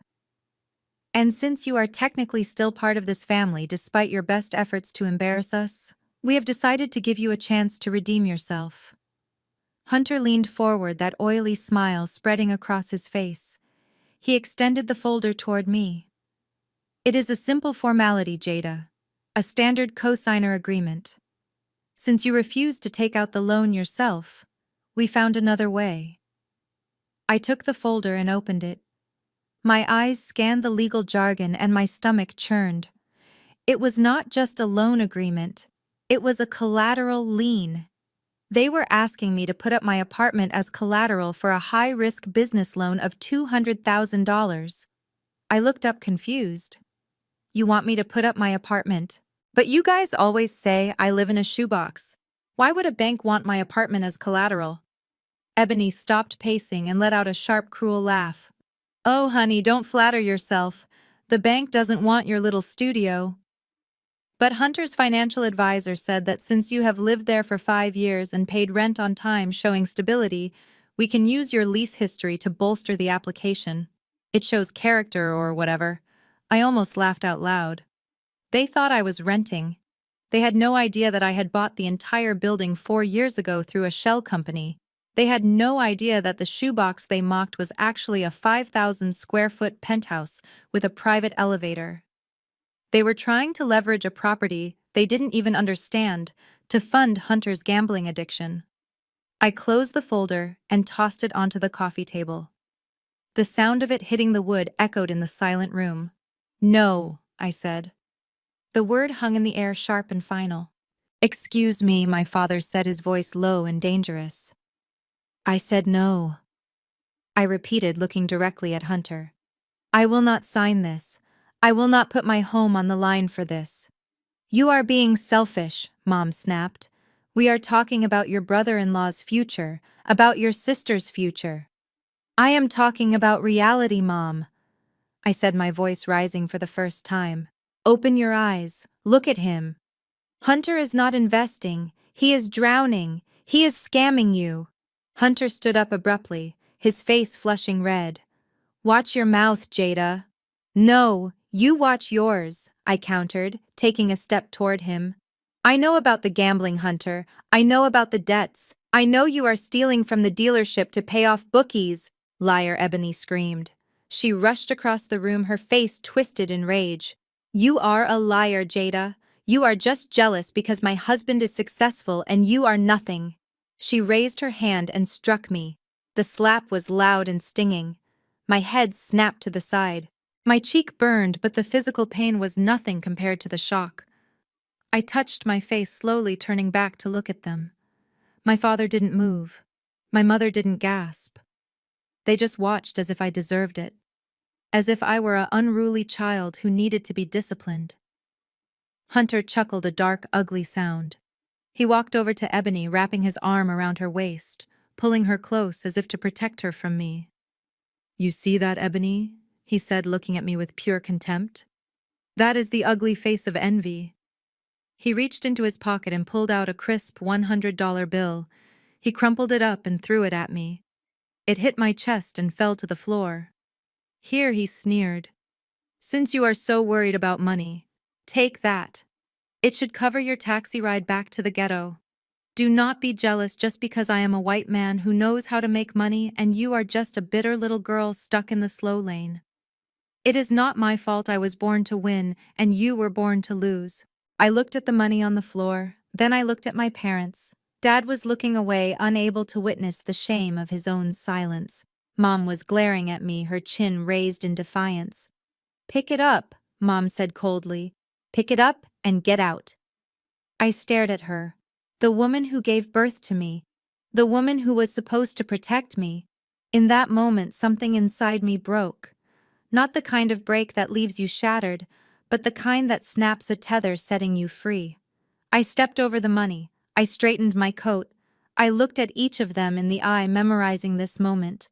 "And since you are technically still part of this family despite your best efforts to embarrass us, we have decided to give you a chance to redeem yourself." Hunter leaned forward, that oily smile spreading across his face. He extended the folder toward me. "It is a simple formality, Jada. A standard cosigner agreement. Since you refused to take out the loan yourself, we found another way." I took the folder and opened it. My eyes scanned the legal jargon and my stomach churned. It was not just a loan agreement, it was a collateral lien. They were asking me to put up my apartment as collateral for a high-risk business loan of $200,000. I looked up confused. "You want me to put up my apartment? But you guys always say I live in a shoebox. Why would a bank want my apartment as collateral?" Ebony stopped pacing and let out a sharp, cruel laugh. "Oh, honey, don't flatter yourself. The bank doesn't want your little studio." But Hunter's financial advisor said that since you have lived there for 5 years and paid rent on time, showing stability, we can use your lease history to bolster the application. It shows character or whatever. I almost laughed out loud. They thought I was renting. They had no idea that I had bought the entire building 4 years ago through a shell company. They had no idea that the shoebox they mocked was actually a 5,000 square foot penthouse with a private elevator. They were trying to leverage a property they didn't even understand to fund Hunter's gambling addiction. I closed the folder and tossed it onto the coffee table. The sound of it hitting the wood echoed in the silent room. "No," I said. The word hung in the air, sharp and final. "Excuse me," my father said, his voice low and dangerous. "I said no." I repeated, looking directly at Hunter. "I will not sign this. I will not put my home on the line for this." "You are being selfish," Mom snapped. "We are talking about your brother-in-law's future, about your sister's future." "I am talking about reality, Mom," I said, my voice rising for the first time. "Open your eyes. Look at him. Hunter is not investing. He is drowning. He is scamming you." Hunter stood up abruptly, his face flushing red. "Watch your mouth, Jada." "No, you watch yours," I countered, taking a step toward him. "I know about the gambling, Hunter. I know about the debts. I know you are stealing from the dealership to pay off bookies," liar, Ebony screamed. She rushed across the room, her face twisted in rage. "You are a liar, Jada. You are just jealous because my husband is successful and you are nothing." She raised her hand and struck me. The slap was loud and stinging. My head snapped to the side. My cheek burned, but the physical pain was nothing compared to the shock. I touched my face, slowly turning back to look at them. My father didn't move. My mother didn't gasp. They just watched as if I deserved it. As if I were an unruly child who needed to be disciplined. Hunter chuckled, a dark, ugly sound. He walked over to Ebony, wrapping his arm around her waist, pulling her close as if to protect her from me. "You see that, Ebony?" he said, looking at me with pure contempt. "That is the ugly face of envy." He reached into his pocket and pulled out a crisp $100 bill. He crumpled it up and threw it at me. It hit my chest and fell to the floor. "Here," he sneered. "Since you are so worried about money, take that. It should cover your taxi ride back to the ghetto. Do not be jealous just because I am a white man who knows how to make money and you are just a bitter little girl stuck in the slow lane. It is not my fault I was born to win and you were born to lose." I looked at the money on the floor, then I looked at my parents. Dad was looking away, unable to witness the shame of his own silence. Mom was glaring at me, her chin raised in defiance. "Pick it up," Mom said coldly. "Pick it up and get out." I stared at her. The woman who gave birth to me. The woman who was supposed to protect me. In that moment, something inside me broke. Not the kind of break that leaves you shattered, but the kind that snaps a tether, setting you free. I stepped over the money. I straightened my coat. I looked at each of them in the eye, memorizing this moment.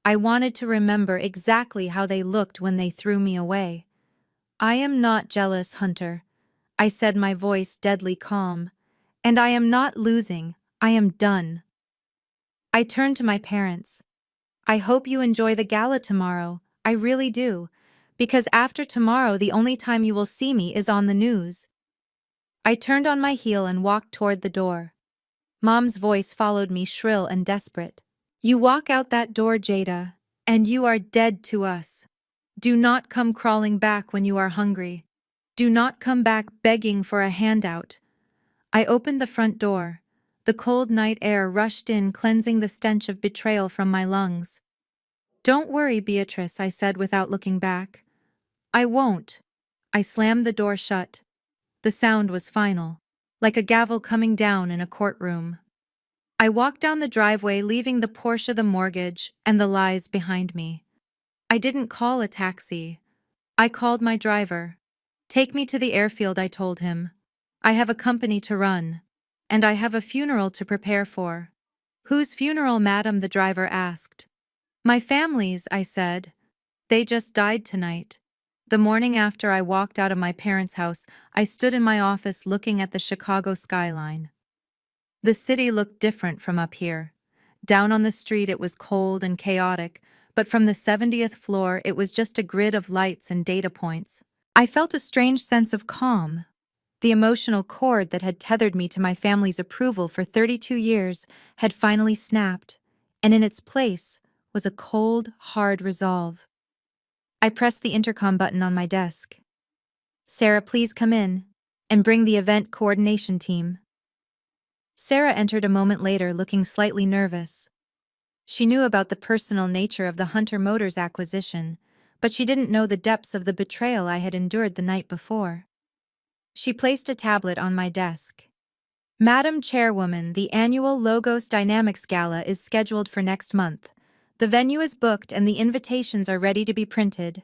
I wanted to remember exactly how they looked when they threw me away. "I am not jealous, Hunter," I said, my voice deadly calm. "And I am not losing. I am done." I turned to my parents. "I hope you enjoy the gala tomorrow. I really do. Because after tomorrow, the only time you will see me is on the news." I turned on my heel and walked toward the door. Mom's voice followed me, shrill and desperate. "You walk out that door, Jada, and you are dead to us. Do not come crawling back when you are hungry. Do not come back begging for a handout." I opened the front door. The cold night air rushed in, cleansing the stench of betrayal from my lungs. "Don't worry, Beatrice," I said without looking back. "I won't." I slammed the door shut. The sound was final, like a gavel coming down in a courtroom. I walked down the driveway, leaving the Porsche, the mortgage, and the lies behind me. I didn't call a taxi. I called my driver. "Take me to the airfield," I told him. "I have a company to run. And I have a funeral to prepare for." "Whose funeral, madam?" the driver asked. "My family's," I said. "They just died tonight." The morning after I walked out of my parents' house, I stood in my office looking at the Chicago skyline. The city looked different from up here. Down on the street it was cold and chaotic, but from the 70th floor it was just a grid of lights and data points. I felt a strange sense of calm. The emotional cord that had tethered me to my family's approval for 32 years had finally snapped, and in its place was a cold, hard resolve. I pressed the intercom button on my desk. "Sarah, please come in, and bring the event coordination team." Sarah entered a moment later, looking slightly nervous. She knew about the personal nature of the Hunter Motors acquisition, but she didn't know the depths of the betrayal I had endured the night before. She placed a tablet on my desk. "Madam Chairwoman, the annual Logos Dynamics Gala is scheduled for next month. The venue is booked and the invitations are ready to be printed."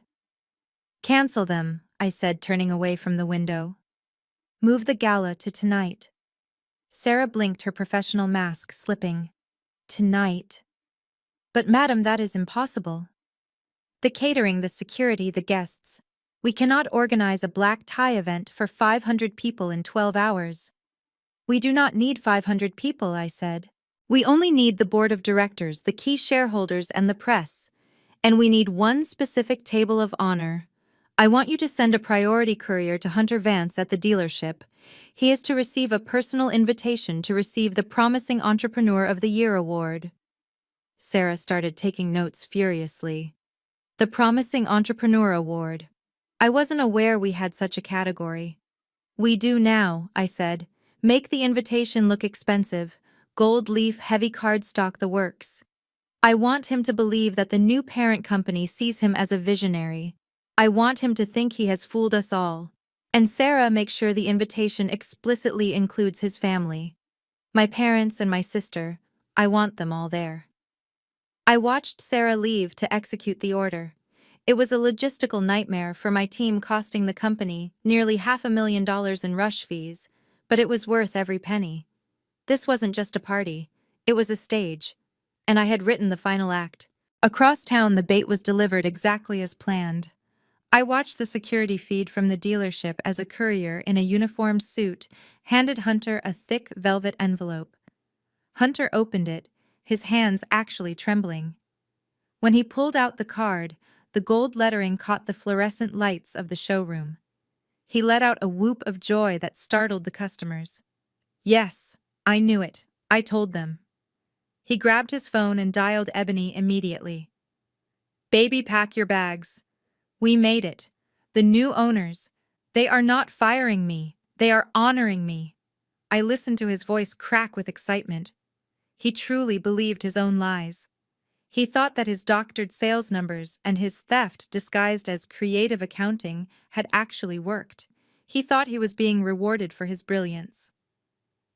"Cancel them," I said, turning away from the window. "Move the gala to tonight." Sarah blinked, her professional mask slipping. "Tonight?" "But madam, that is impossible. The catering, the security, the guests. We cannot organize a black tie event for 500 people in 12 hours. "We do not need 500 people," I said. "We only need the board of directors, the key shareholders, and the press. And we need one specific table of honor. I want you to send a priority courier to Hunter Vance at the dealership. He is to receive a personal invitation to receive the Promising Entrepreneur of the Year award." Sarah started taking notes furiously. The Promising Entrepreneur Award. I wasn't aware we had such a category. "We do now," I said. "Make the invitation look expensive. Gold leaf, heavy cardstock, the works. I want him to believe that the new parent company sees him as a visionary. I want him to think he has fooled us all. And Sarah, make sure the invitation explicitly includes his family. My parents and my sister. I want them all there." I watched Sarah leave to execute the order. It was a logistical nightmare for my team, costing the company nearly $500,000 in rush fees, but it was worth every penny. This wasn't just a party, it was a stage, and I had written the final act. Across town, the bait was delivered exactly as planned. I watched the security feed from the dealership as a courier in a uniformed suit handed Hunter a thick velvet envelope. Hunter opened it, his hands actually trembling. When he pulled out the card, the gold lettering caught the fluorescent lights of the showroom. He let out a whoop of joy that startled the customers. "Yes, I knew it. I told them." He grabbed his phone and dialed Ebony immediately. "Baby, pack your bags. We made it. The new owners. They are not firing me. They are honoring me." I listened to his voice crack with excitement. He truly believed his own lies. He thought that his doctored sales numbers and his theft disguised as creative accounting had actually worked. He thought he was being rewarded for his brilliance.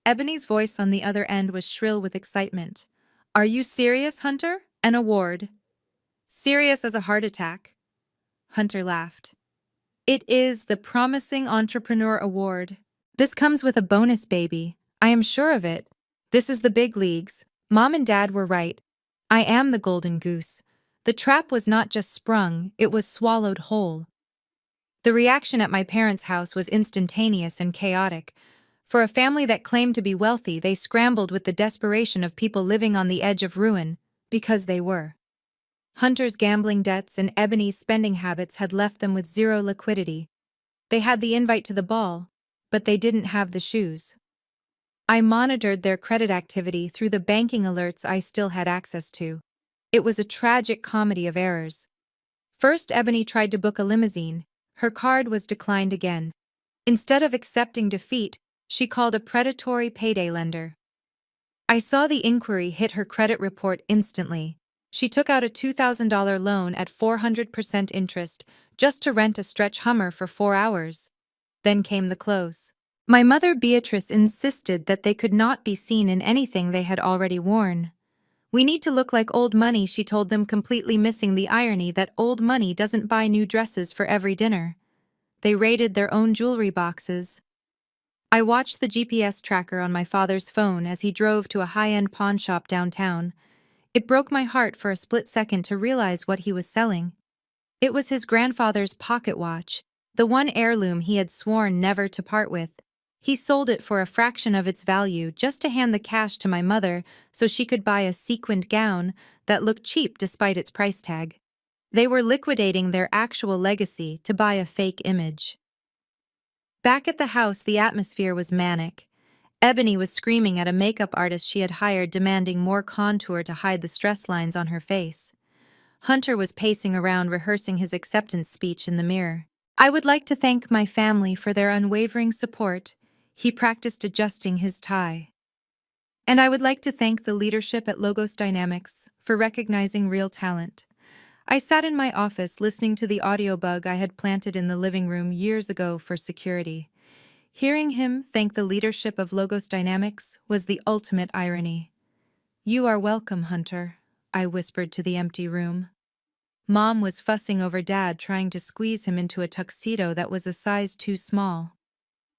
Ebony's voice on the other end was shrill with excitement. "Are you serious, Hunter? An award?" "Serious as a heart attack." Hunter laughed. "It is the Promising Entrepreneur Award. This comes with a bonus, baby. I am sure of it. This is the big leagues. Mom and Dad were right. I am the golden goose. The trap was not just sprung, it was swallowed whole." The reaction at my parents' house was instantaneous and chaotic. For a family that claimed to be wealthy, they scrambled with the desperation of people living on the edge of ruin, because they were. Hunter's gambling debts and Ebony's spending habits had left them with zero liquidity. They had the invite to the ball, but they didn't have the shoes. I monitored their credit activity through the banking alerts I still had access to. It was a tragic comedy of errors. First, Ebony tried to book a limousine. Her card was declined again. Instead of accepting defeat, she called a predatory payday lender. I saw the inquiry hit her credit report instantly. She took out a $2,000 loan at 400% interest just to rent a stretch Hummer for 4 hours. Then came the close. My mother Beatrice insisted that they could not be seen in anything they had already worn. "We need to look like old money," she told them, completely missing the irony that old money doesn't buy new dresses for every dinner. They raided their own jewelry boxes. I watched the GPS tracker on my father's phone as he drove to a high-end pawn shop downtown. It broke my heart for a split second to realize what he was selling. It was his grandfather's pocket watch, the one heirloom he had sworn never to part with. He sold it for a fraction of its value just to hand the cash to my mother so she could buy a sequined gown that looked cheap despite its price tag. They were liquidating their actual legacy to buy a fake image. Back at the house, the atmosphere was manic. Ebony was screaming at a makeup artist she had hired, demanding more contour to hide the stress lines on her face. Hunter was pacing around, rehearsing his acceptance speech in the mirror. "I would like to thank my family for their unwavering support." He practiced adjusting his tie. "And I would like to thank the leadership at Logos Dynamics for recognizing real talent." I sat in my office listening to the audio bug I had planted in the living room years ago for security. Hearing him thank the leadership of Logos Dynamics was the ultimate irony. "You are welcome, Hunter," I whispered to the empty room. Mom was fussing over Dad, trying to squeeze him into a tuxedo that was a size too small.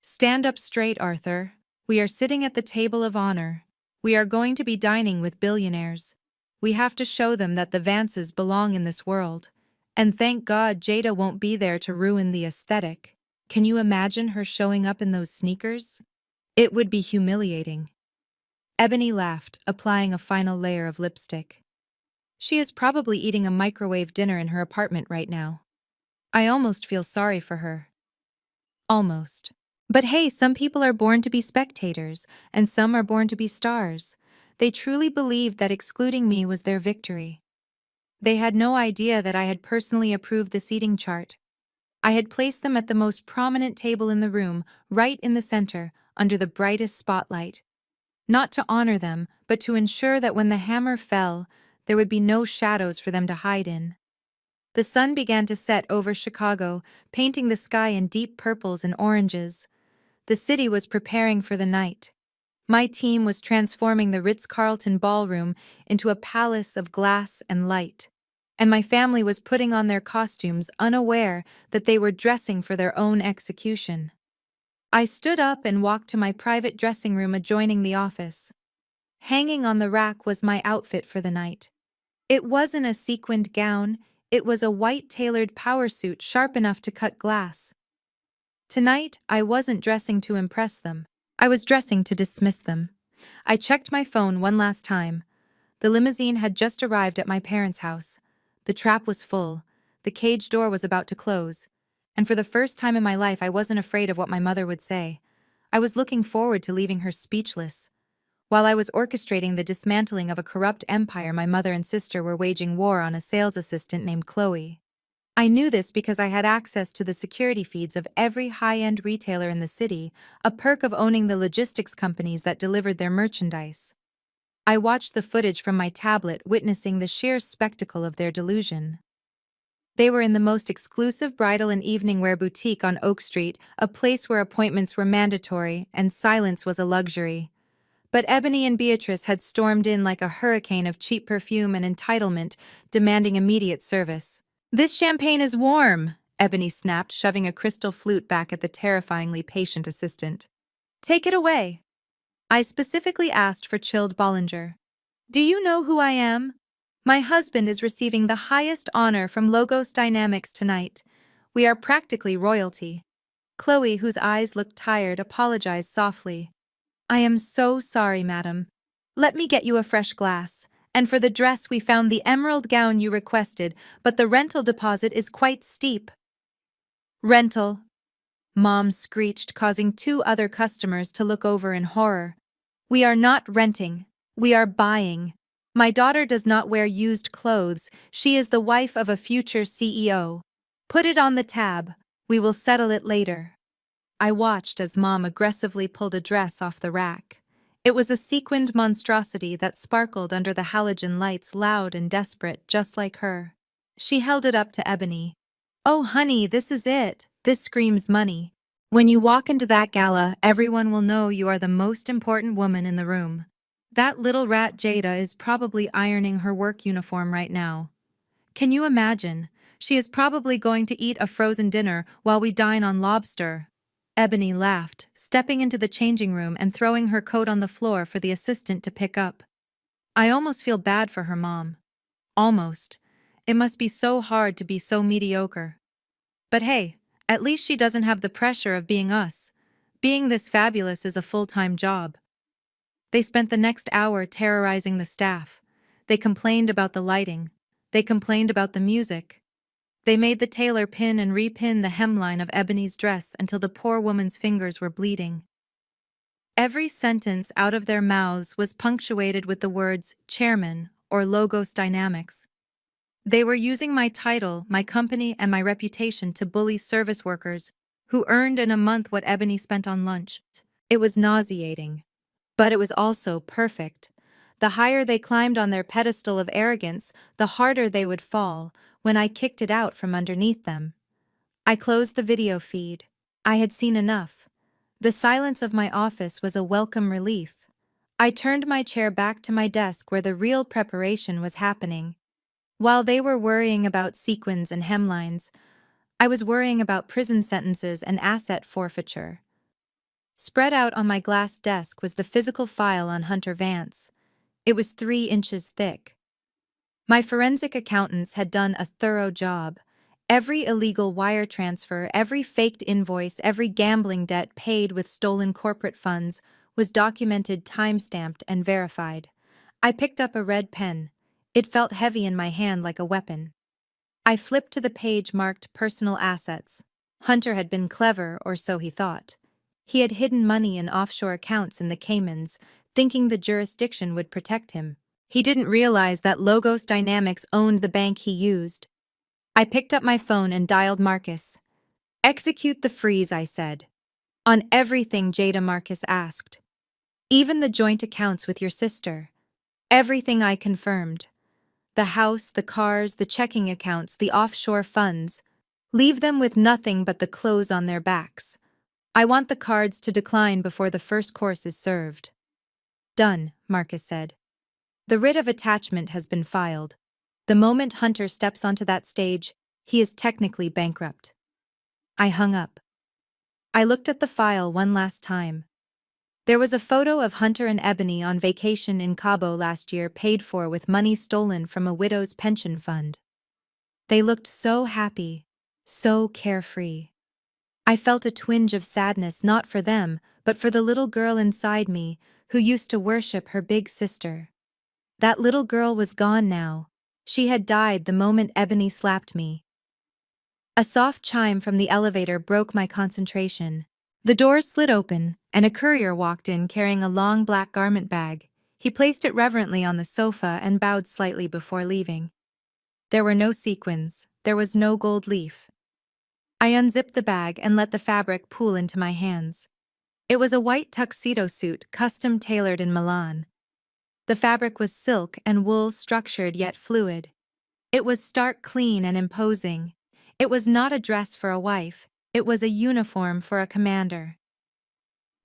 "Stand up straight, Arthur. We are sitting at the table of honor. We are going to be dining with billionaires. We have to show them that the Vances belong in this world. And thank God Jada won't be there to ruin the aesthetic. Can you imagine her showing up in those sneakers? It would be humiliating." Ebony laughed, applying a final layer of lipstick. "She is probably eating a microwave dinner in her apartment right now. I almost feel sorry for her." Almost. But hey, some people are born to be spectators, and some are born to be stars. They truly believed that excluding me was their victory. They had no idea that I had personally approved the seating chart. I had placed them at the most prominent table in the room, right in the center, under the brightest spotlight. Not to honor them, but to ensure that when the hammer fell, there would be no shadows for them to hide in. The sun began to set over Chicago, painting the sky in deep purples and oranges. The city was preparing for the night. My team was transforming the Ritz-Carlton ballroom into a palace of glass and light. And my family was putting on their costumes, unaware that they were dressing for their own execution. I stood up and walked to my private dressing room adjoining the office. Hanging on the rack was my outfit for the night. It wasn't a sequined gown, it was a white tailored power suit sharp enough to cut glass. Tonight, I wasn't dressing to impress them. I was dressing to dismiss them. I checked my phone one last time. The limousine had just arrived at my parents' house. The trap was full. The cage door was about to close. And for the first time in my life, I wasn't afraid of what my mother would say. I was looking forward to leaving her speechless. While I was orchestrating the dismantling of a corrupt empire, my mother and sister were waging war on a sales assistant named Chloe. I knew this because I had access to the security feeds of every high-end retailer in the city, a perk of owning the logistics companies that delivered their merchandise. I watched the footage from my tablet, witnessing the sheer spectacle of their delusion. They were in the most exclusive bridal and evening wear boutique on Oak Street, a place where appointments were mandatory and silence was a luxury. But Ebony and Beatrice had stormed in like a hurricane of cheap perfume and entitlement, demanding immediate service. "This champagne is warm," Ebony snapped, shoving a crystal flute back at the terrifyingly patient assistant. "Take it away." I specifically asked for chilled Bollinger. "Do you know who I am? My husband is receiving the highest honor from Logos Dynamics tonight. We are practically royalty." Chloe, whose eyes looked tired, apologized softly. "I am so sorry, madam. Let me get you a fresh glass. And for the dress, we found the emerald gown you requested, but the rental deposit is quite steep." "Rental?" Mom screeched, causing two other customers to look over in horror. "We are not renting. We are buying. My daughter does not wear used clothes. She is the wife of a future CEO. Put it on the tab. We will settle it later." I watched as Mom aggressively pulled a dress off the rack. It was a sequined monstrosity that sparkled under the halogen lights, loud and desperate, just like her. She held it up to Ebony. "Oh, honey, this is it. This screams money. When you walk into that gala, everyone will know you are the most important woman in the room. That little rat Jada is probably ironing her work uniform right now. Can you imagine? She is probably going to eat a frozen dinner while we dine on lobster." Ebony laughed, stepping into the changing room and throwing her coat on the floor for the assistant to pick up. I almost feel bad for her mom. Almost. It must be so hard to be so mediocre. But hey, at least she doesn't have the pressure of being us. Being this fabulous is a full-time job. They spent the next hour terrorizing the staff. They complained about the lighting. They complained about the music. They made the tailor pin and repin the hemline of Ebony's dress until the poor woman's fingers were bleeding. Every sentence out of their mouths was punctuated with the words "chairman" or "Logos Dynamics." They were using my title, my company, and my reputation to bully service workers who earned in a month what Ebony spent on lunch. It was nauseating. But it was also perfect. The higher they climbed on their pedestal of arrogance, the harder they would fall when I kicked it out from underneath them. I closed the video feed. I had seen enough. The silence of my office was a welcome relief. I turned my chair back to my desk where the real preparation was happening. While they were worrying about sequins and hemlines, I was worrying about prison sentences and asset forfeiture. Spread out on my glass desk was the physical file on Hunter Vance. It was 3 inches thick. My forensic accountants had done a thorough job. Every illegal wire transfer, every faked invoice, every gambling debt paid with stolen corporate funds was documented, time-stamped, and verified. I picked up a red pen. It felt heavy in my hand like a weapon. I flipped to the page marked Personal Assets. Hunter had been clever, or so he thought. He had hidden money in offshore accounts in the Caymans, thinking the jurisdiction would protect him. He didn't realize that Logos Dynamics owned the bank he used. I picked up my phone and dialed Marcus. "Execute the freeze," I said. "On everything," Jada Marcus asked. "Even the joint accounts with your sister." Everything, I confirmed. The house, the cars, the checking accounts, the offshore funds. Leave them with nothing but the clothes on their backs. I want the cards to decline before the first course is served." "Done," Marcus said. "The writ of attachment has been filed. The moment Hunter steps onto that stage, he is technically bankrupt." I hung up. I looked at the file one last time. There was a photo of Hunter and Ebony on vacation in Cabo last year, paid for with money stolen from a widow's pension fund. They looked so happy, so carefree. I felt a twinge of sadness, not for them, but for the little girl inside me who used to worship her big sister. That little girl was gone now. She had died the moment Ebony slapped me. A soft chime from the elevator broke my concentration. The doors slid open, and a courier walked in carrying a long black garment bag. He placed it reverently on the sofa and bowed slightly before leaving. There were no sequins. There was no gold leaf. I unzipped the bag and let the fabric pool into my hands. It was a white tuxedo suit, custom tailored in Milan. The fabric was silk and wool, structured yet fluid. It was stark clean and imposing. It was not a dress for a wife, it was a uniform for a commander.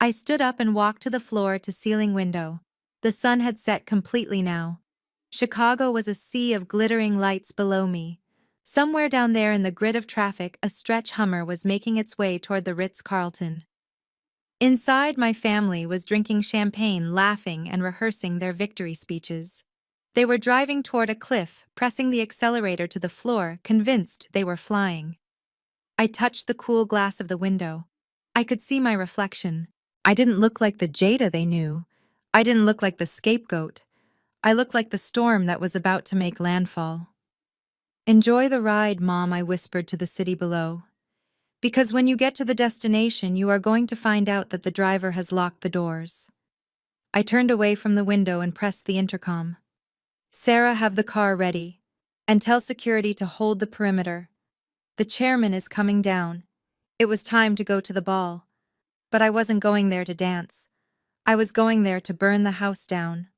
I stood up and walked to the floor-to-ceiling window. The sun had set completely now. Chicago was a sea of glittering lights below me. Somewhere down there in the grid of traffic, a stretch Hummer was making its way toward the Ritz-Carlton. Inside, my family was drinking champagne, laughing, and rehearsing their victory speeches. They were driving toward a cliff, pressing the accelerator to the floor, convinced they were flying. I touched the cool glass of the window. I could see my reflection. I didn't look like the Jada they knew. I didn't look like the scapegoat. I looked like the storm that was about to make landfall. "Enjoy the ride, Mom," I whispered to the city below. "Because when you get to the destination, you are going to find out that the driver has locked the doors." I turned away from the window and pressed the intercom. "Sarah, have the car ready. And tell security to hold the perimeter. The chairman is coming down." It was time to go to the ball. But I wasn't going there to dance. I was going there to burn the house down.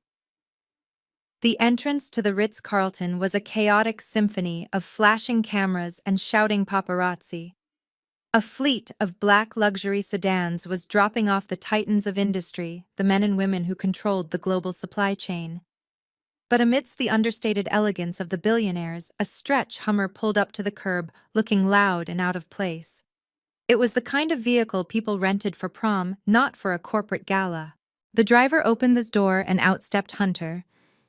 The entrance to the Ritz-Carlton was a chaotic symphony of flashing cameras and shouting paparazzi. A fleet of black luxury sedans was dropping off the titans of industry, the men and women who controlled the global supply chain. But amidst the understated elegance of the billionaires, a stretch Hummer pulled up to the curb, looking loud and out of place. It was the kind of vehicle people rented for prom, not for a corporate gala. The driver opened the door and out stepped Hunter.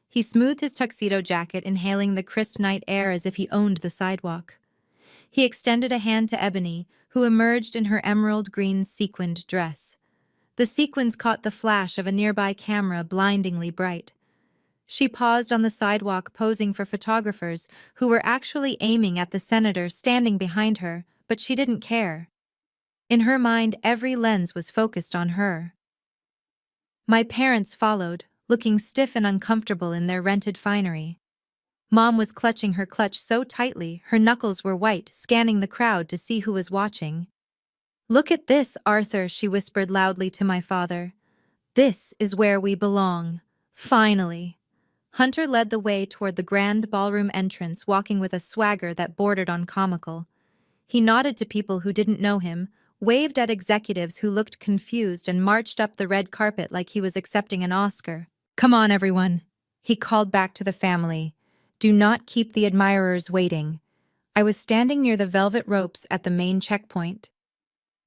He smoothed his tuxedo jacket, inhaling the crisp night air as if he owned the sidewalk. He extended a hand to Ebony, who emerged in her emerald green sequined dress. The sequins caught the flash of a nearby camera, blindingly bright. She paused on the sidewalk, posing for photographers who were actually aiming at the senator standing behind her, but she didn't care. In her mind, every lens was focused on her. My parents followed, looking stiff and uncomfortable in their rented finery. Mom was clutching her clutch so tightly her knuckles were white, scanning the crowd to see who was watching. "Look at this, Arthur," she whispered loudly to my father. "This is where we belong. Finally." Hunter led the way toward the grand ballroom entrance, walking with a swagger that bordered on comical. He nodded to people who didn't know him, waved at executives who looked confused, and marched up the red carpet like he was accepting an Oscar. "Come on, everyone," he called back to the family. "Do not keep the admirers waiting." I was standing near the velvet ropes at the main checkpoint.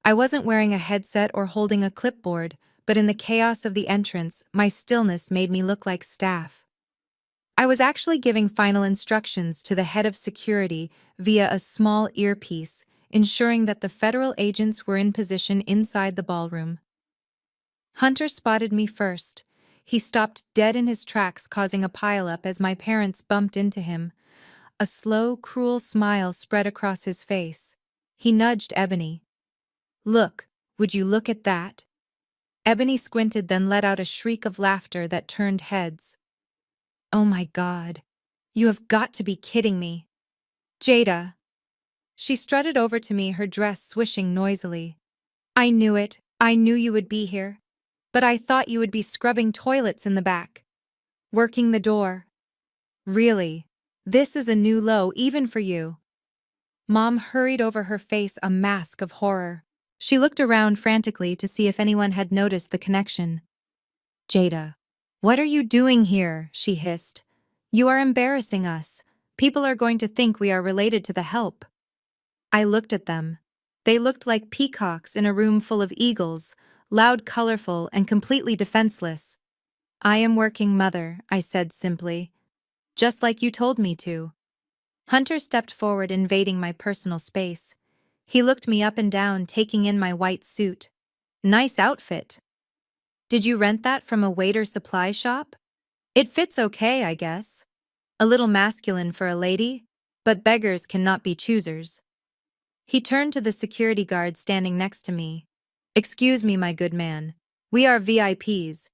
I wasn't wearing a headset or holding a clipboard, but in the chaos of the entrance, my stillness made me look like staff. I was actually giving final instructions to the head of security via a small earpiece, ensuring that the federal agents were in position inside the ballroom. Hunter spotted me first. He stopped dead in his tracks, causing a pileup as my parents bumped into him. A slow, cruel smile spread across his face. He nudged Ebony. "Look, would you look at that?" Ebony squinted, then let out a shriek of laughter that turned heads. "Oh my God. You have got to be kidding me." "Jada." She strutted over to me, her dress swishing noisily. "I knew it. I knew you would be here. But I thought you would be scrubbing toilets in the back. Working the door. Really? This is a new low even for you." Mom hurried over, her face a mask of horror. She looked around frantically to see if anyone had noticed the connection. "Jada, what are you doing here?" she hissed. "You are embarrassing us. People are going to think we are related to the help." I looked at them. They looked like peacocks in a room full of eagles, loud, colorful, and completely defenseless. "I am working, Mother," I said simply. "Just like you told me to." Hunter stepped forward, invading my personal space. He looked me up and down, taking in my white suit. "Nice outfit. Did you rent that from a waiter supply shop? It fits okay, I guess. A little masculine for a lady, but beggars cannot be choosers." He turned to the security guard standing next to me. "Excuse me, my good man. We are VIPs.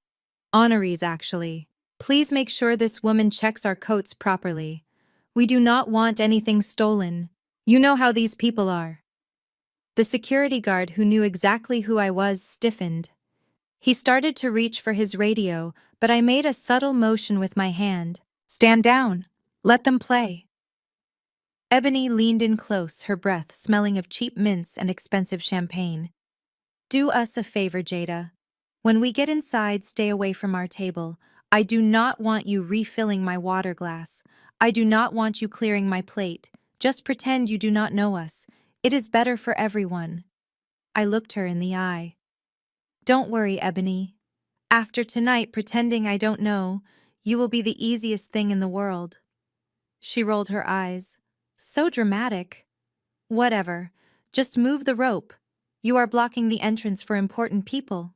Honorees, actually. Please make sure this woman checks our coats properly. We do not want anything stolen. You know how these people are." The security guard, who knew exactly who I was, stiffened. He started to reach for his radio, but I made a subtle motion with my hand. Stand down. Let them play. Ebony leaned in close, her breath smelling of cheap mints and expensive champagne. Do us a favor, Jada. When we get inside, stay away from our table. I do not want you refilling my water glass. I do not want you clearing my plate. Just pretend you do not know us. It is better for everyone. I looked her in the eye. Don't worry, Ebony. After tonight, pretending I don't know, you will be the easiest thing in the world. She rolled her eyes. So dramatic. Whatever. Just move the rope. You are blocking the entrance for important people.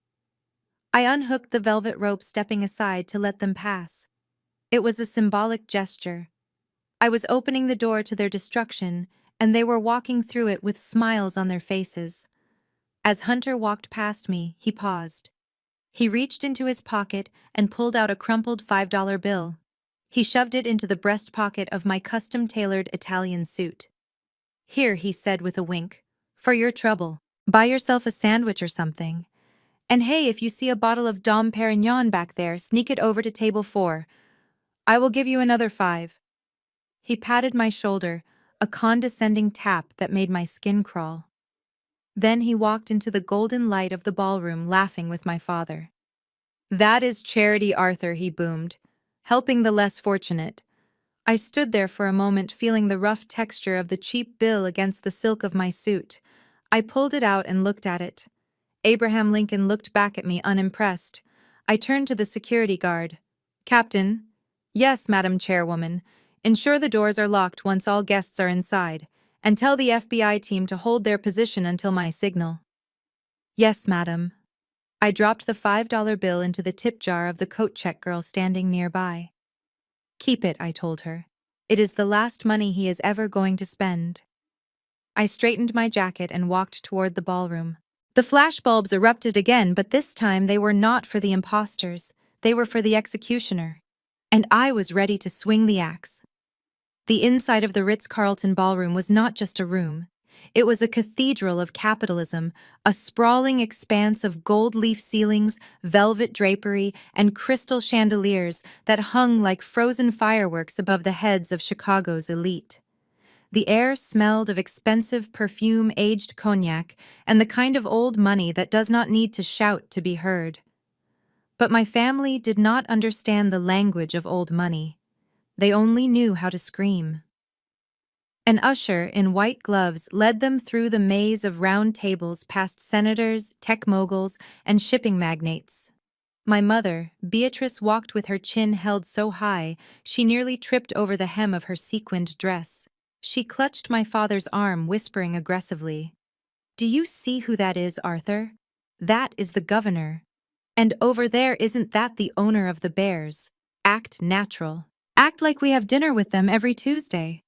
I unhooked the velvet rope, stepping aside to let them pass. It was a symbolic gesture. I was opening the door to their destruction, and they were walking through it with smiles on their faces. As Hunter walked past me, he paused. He reached into his pocket and pulled out a crumpled $5 bill. He shoved it into the breast pocket of my custom-tailored Italian suit. Here, he said with a wink, for your trouble. Buy yourself a sandwich or something. And hey, if you see a bottle of Dom Perignon back there, sneak it over to table 4. I will give you another 5. He patted my shoulder, a condescending tap that made my skin crawl. Then he walked into the golden light of the ballroom, laughing with my father. That is charity, Arthur, he boomed, helping the less fortunate. I stood there for a moment, feeling the rough texture of the cheap bill against the silk of my suit. I pulled it out and looked at it. Abraham Lincoln looked back at me, unimpressed. I turned to the security guard. Captain? Yes, Madam Chairwoman. Ensure the doors are locked once all guests are inside, and tell the FBI team to hold their position until my signal. Yes, madam. I dropped the $5 bill into the tip jar of the coat check girl standing nearby. Keep it, I told her. It is the last money he is ever going to spend. I straightened my jacket and walked toward the ballroom. The flashbulbs erupted again, but this time they were not for the imposters. They were for the executioner. And I was ready to swing the axe. The inside of the Ritz-Carlton ballroom was not just a room. It was a cathedral of capitalism, a sprawling expanse of gold leaf ceilings, velvet drapery, and crystal chandeliers that hung like frozen fireworks above the heads of Chicago's elite. The air smelled of expensive perfume-aged cognac and the kind of old money that does not need to shout to be heard. But my family did not understand the language of old money. They only knew how to scream. An usher in white gloves led them through the maze of round tables past senators, tech moguls, and shipping magnates. My mother, Beatrice, walked with her chin held so high she nearly tripped over the hem of her sequined dress. She clutched my father's arm, whispering aggressively, "Do you see who that is, Arthur? That is the governor. And over there, isn't that the owner of the Bears? Act natural. Act like we have dinner with them every Tuesday."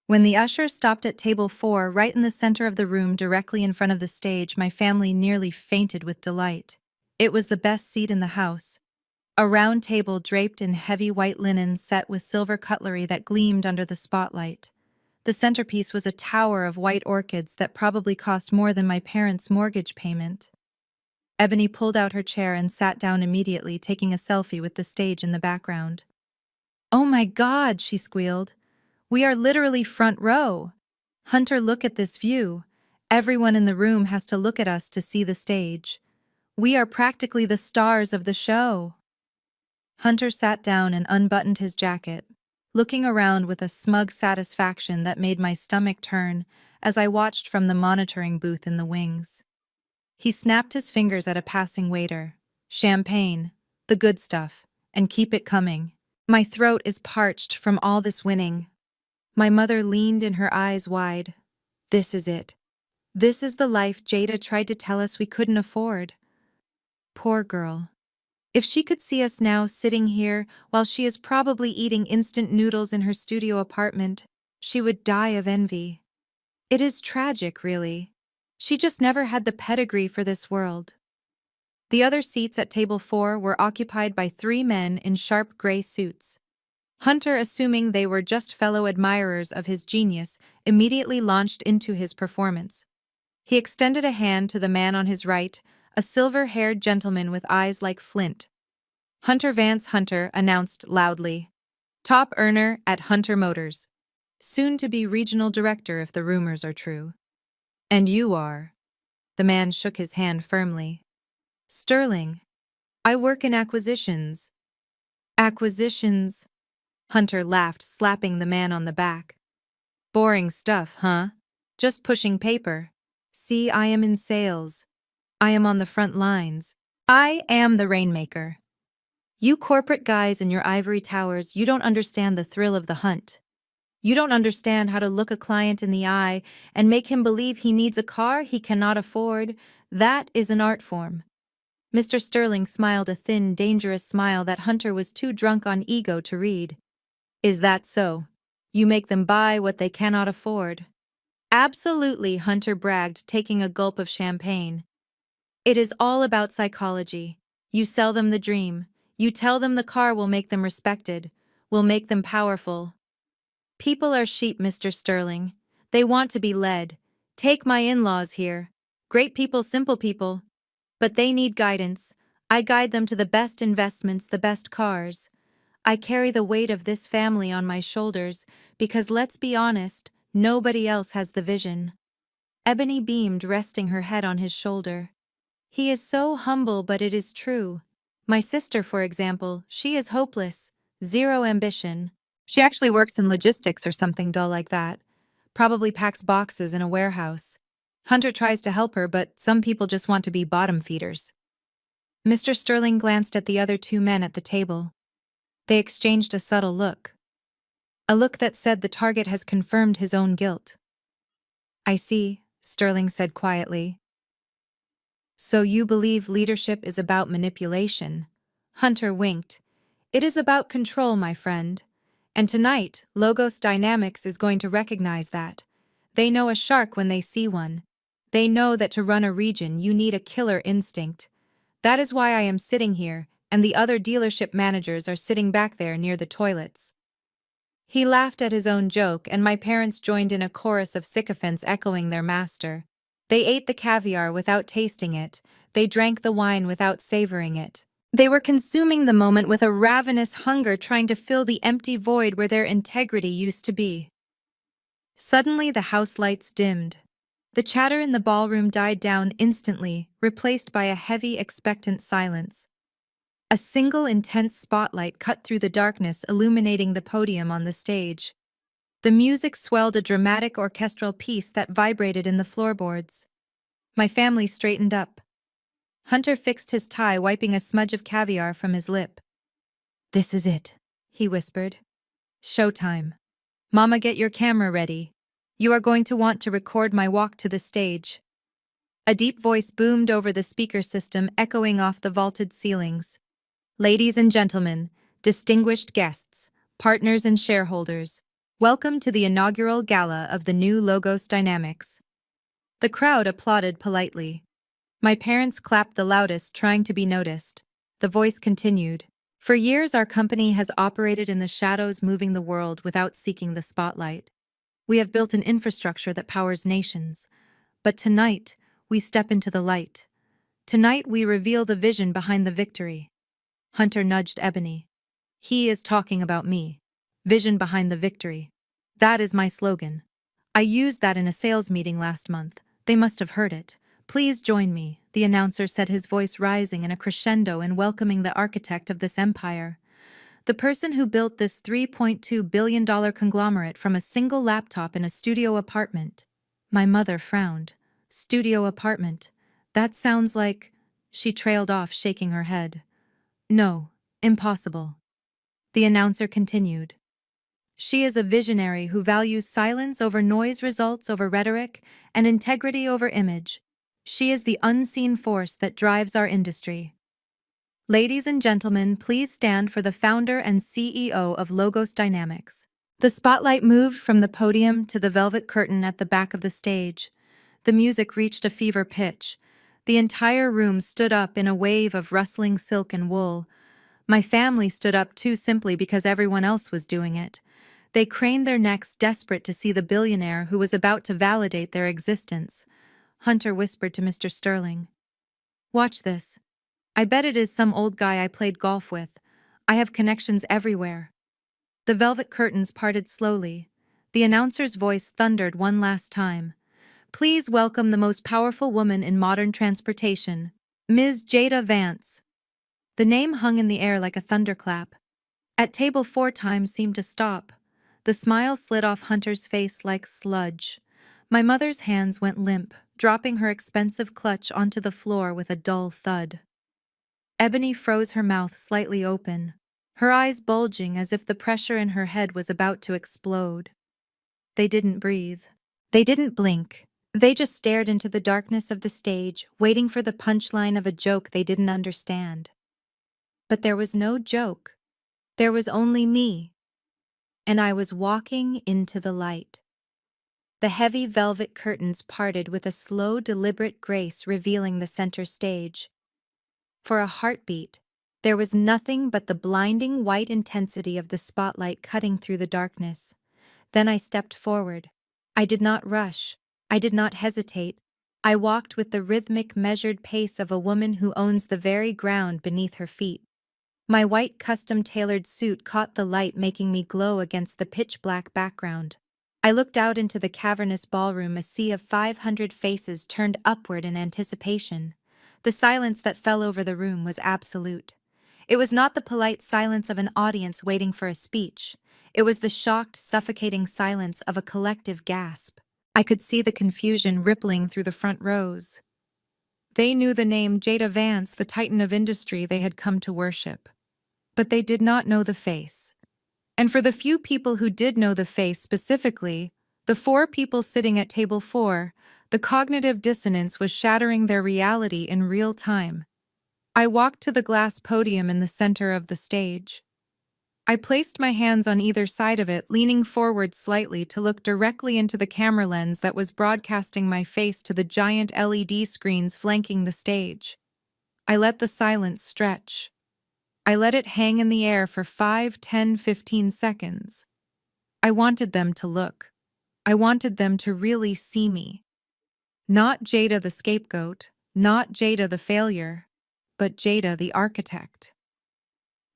When the usher stopped at table 4, right in the center of the room directly in front of the stage, my family nearly fainted with delight. It was the best seat in the house. A round table draped in heavy white linen set with silver cutlery that gleamed under the spotlight. The centerpiece was a tower of white orchids that probably cost more than my parents' mortgage payment. Ebony pulled out her chair and sat down immediately, taking a selfie with the stage in the background. "Oh my God," she squealed. "We are literally front row. Hunter, look at this view. Everyone in the room has to look at us to see the stage. We are practically the stars of the show." Hunter sat down and unbuttoned his jacket, looking around with a smug satisfaction that made my stomach turn as I watched from the monitoring booth in the wings. He snapped his fingers at a passing waiter. "Champagne, the good stuff, and keep it coming. My throat is parched from all this winning." My mother leaned in her eyes wide. "This is it. This is the life Jada tried to tell us we couldn't afford." Poor girl. If she could see us now sitting here while she is probably eating instant noodles in her studio apartment, she would die of envy. It is tragic, really. She just never had the pedigree for this world. The other seats at table 4 were occupied by 3 men in sharp gray suits. Hunter, assuming they were just fellow admirers of his genius, immediately launched into his performance. He extended a hand to the man on his right, a silver-haired gentleman with eyes like flint. Hunter Vance Hunter announced loudly. Top earner at Hunter Motors. Soon to be regional director if the rumors are true. And you are. The man shook his hand firmly. Sterling. I work in acquisitions. Acquisitions? Hunter laughed, slapping the man on the back. Boring stuff, huh? Just pushing paper. See, I am in sales. I am on the front lines. I am the rainmaker. You corporate guys in your ivory towers, you don't understand the thrill of the hunt. You don't understand how to look a client in the eye and make him believe he needs a car he cannot afford. That is an art form. Mr. Sterling smiled a thin, dangerous smile that Hunter was too drunk on ego to read. Is that so? You make them buy what they cannot afford. Absolutely, Hunter bragged, taking a gulp of champagne. It is all about psychology. You sell them the dream. You tell them the car will make them respected, will make them powerful. People are sheep, Mr. Sterling. They want to be led. Take my in-laws here. Great people, simple people. But they need guidance. I guide them to the best investments, the best cars. I carry the weight of this family on my shoulders because, let's be honest, nobody else has the vision. Ebony beamed, resting her head on his shoulder. He is so humble, but it is true. My sister, for example, she is hopeless. Zero ambition. She actually works in logistics or something dull like that. Probably packs boxes in a warehouse. Hunter tries to help her, but some people just want to be bottom feeders. Mr. Sterling glanced at the other two men at the table. They exchanged a subtle look. A look that said the target has confirmed his own guilt. I see, Sterling said quietly. So you believe leadership is about manipulation? Hunter winked. It is about control, my friend. And tonight, Logos Dynamics is going to recognize that. They know a shark when they see one. They know that to run a region, you need a killer instinct. That is why I am sitting here, and the other dealership managers are sitting back there near the toilets. He laughed at his own joke, and my parents joined in a chorus of sycophants echoing their master. They ate the caviar without tasting it. They drank the wine without savoring it. They were consuming the moment with a ravenous hunger, trying to fill the empty void where their integrity used to be. Suddenly, the house lights dimmed. The chatter in the ballroom died down instantly, replaced by a heavy, expectant silence. A single intense spotlight cut through the darkness, illuminating the podium on the stage. The music swelled, a dramatic orchestral piece that vibrated in the floorboards. My family straightened up. Hunter fixed his tie, wiping a smudge of caviar from his lip. This is it, he whispered. Showtime. Mama, get your camera ready. You are going to want to record my walk to the stage. A deep voice boomed over the speaker system, echoing off the vaulted ceilings. Ladies and gentlemen, distinguished guests, partners and shareholders, welcome to the inaugural gala of the new Logos Dynamics. The crowd applauded politely. My parents clapped the loudest, trying to be noticed. The voice continued. For years, our company has operated in the shadows, moving the world without seeking the spotlight. We have built an infrastructure that powers nations. But tonight, we step into the light. Tonight, we reveal the vision behind the victory. Hunter nudged Ebony. He is talking about me. Vision behind the victory. That is my slogan. I used that in a sales meeting last month. They must have heard it. Please join me, the announcer said, his voice rising in a crescendo and welcoming the architect of this empire. The person who built this $3.2 billion conglomerate from a single laptop in a studio apartment. My mother frowned. Studio apartment. That sounds like... She trailed off, shaking her head. No, impossible. The announcer continued. She is a visionary who values silence over noise, results over rhetoric, and integrity over image. She is the unseen force that drives our industry. Ladies and gentlemen, please stand for the founder and CEO of Logos Dynamics. The spotlight moved from the podium to the velvet curtain at the back of the stage. The music reached a fever pitch. The entire room stood up in a wave of rustling silk and wool. My family stood up too, simply because everyone else was doing it. They craned their necks, desperate to see the billionaire who was about to validate their existence. Hunter whispered to Mr. Sterling. Watch this. I bet it is some old guy I played golf with. I have connections everywhere. The velvet curtains parted slowly. The announcer's voice thundered one last time. Please welcome the most powerful woman in modern transportation, Ms. Jada Vance. The name hung in the air like a thunderclap. At table 4 time seemed to stop. The smile slid off Hunter's face like sludge. My mother's hands went limp, dropping her expensive clutch onto the floor with a dull thud. Ebony froze her mouth slightly open, her eyes bulging as if the pressure in her head was about to explode. They didn't breathe. They didn't blink. They just stared into the darkness of the stage, waiting for the punchline of a joke they didn't understand. But there was no joke. There was only me. And I was walking into the light. The heavy velvet curtains parted with a slow, deliberate grace, revealing the center stage. For a heartbeat, there was nothing but the blinding white intensity of the spotlight cutting through the darkness. Then I stepped forward. I did not rush. I did not hesitate. I walked with the rhythmic, measured pace of a woman who owns the very ground beneath her feet. My white custom-tailored suit caught the light, making me glow against the pitch-black background. I looked out into the cavernous ballroom, a sea of 500 faces turned upward in anticipation. The silence that fell over the room was absolute. It was not the polite silence of an audience waiting for a speech. It was the shocked, suffocating silence of a collective gasp. I could see the confusion rippling through the front rows. They knew the name Jada Vance, the titan of industry they had come to worship. But they did not know the face. And for the few people who did know the face specifically, the 4 people sitting at table 4, the cognitive dissonance was shattering their reality in real time. I walked to the glass podium in the center of the stage. I placed my hands on either side of it, leaning forward slightly to look directly into the camera lens that was broadcasting my face to the giant LED screens flanking the stage. I let the silence stretch. I let it hang in the air for 5, 10, 15 seconds. I wanted them to look. I wanted them to really see me. Not Jada the scapegoat, not Jada the failure, but Jada the architect.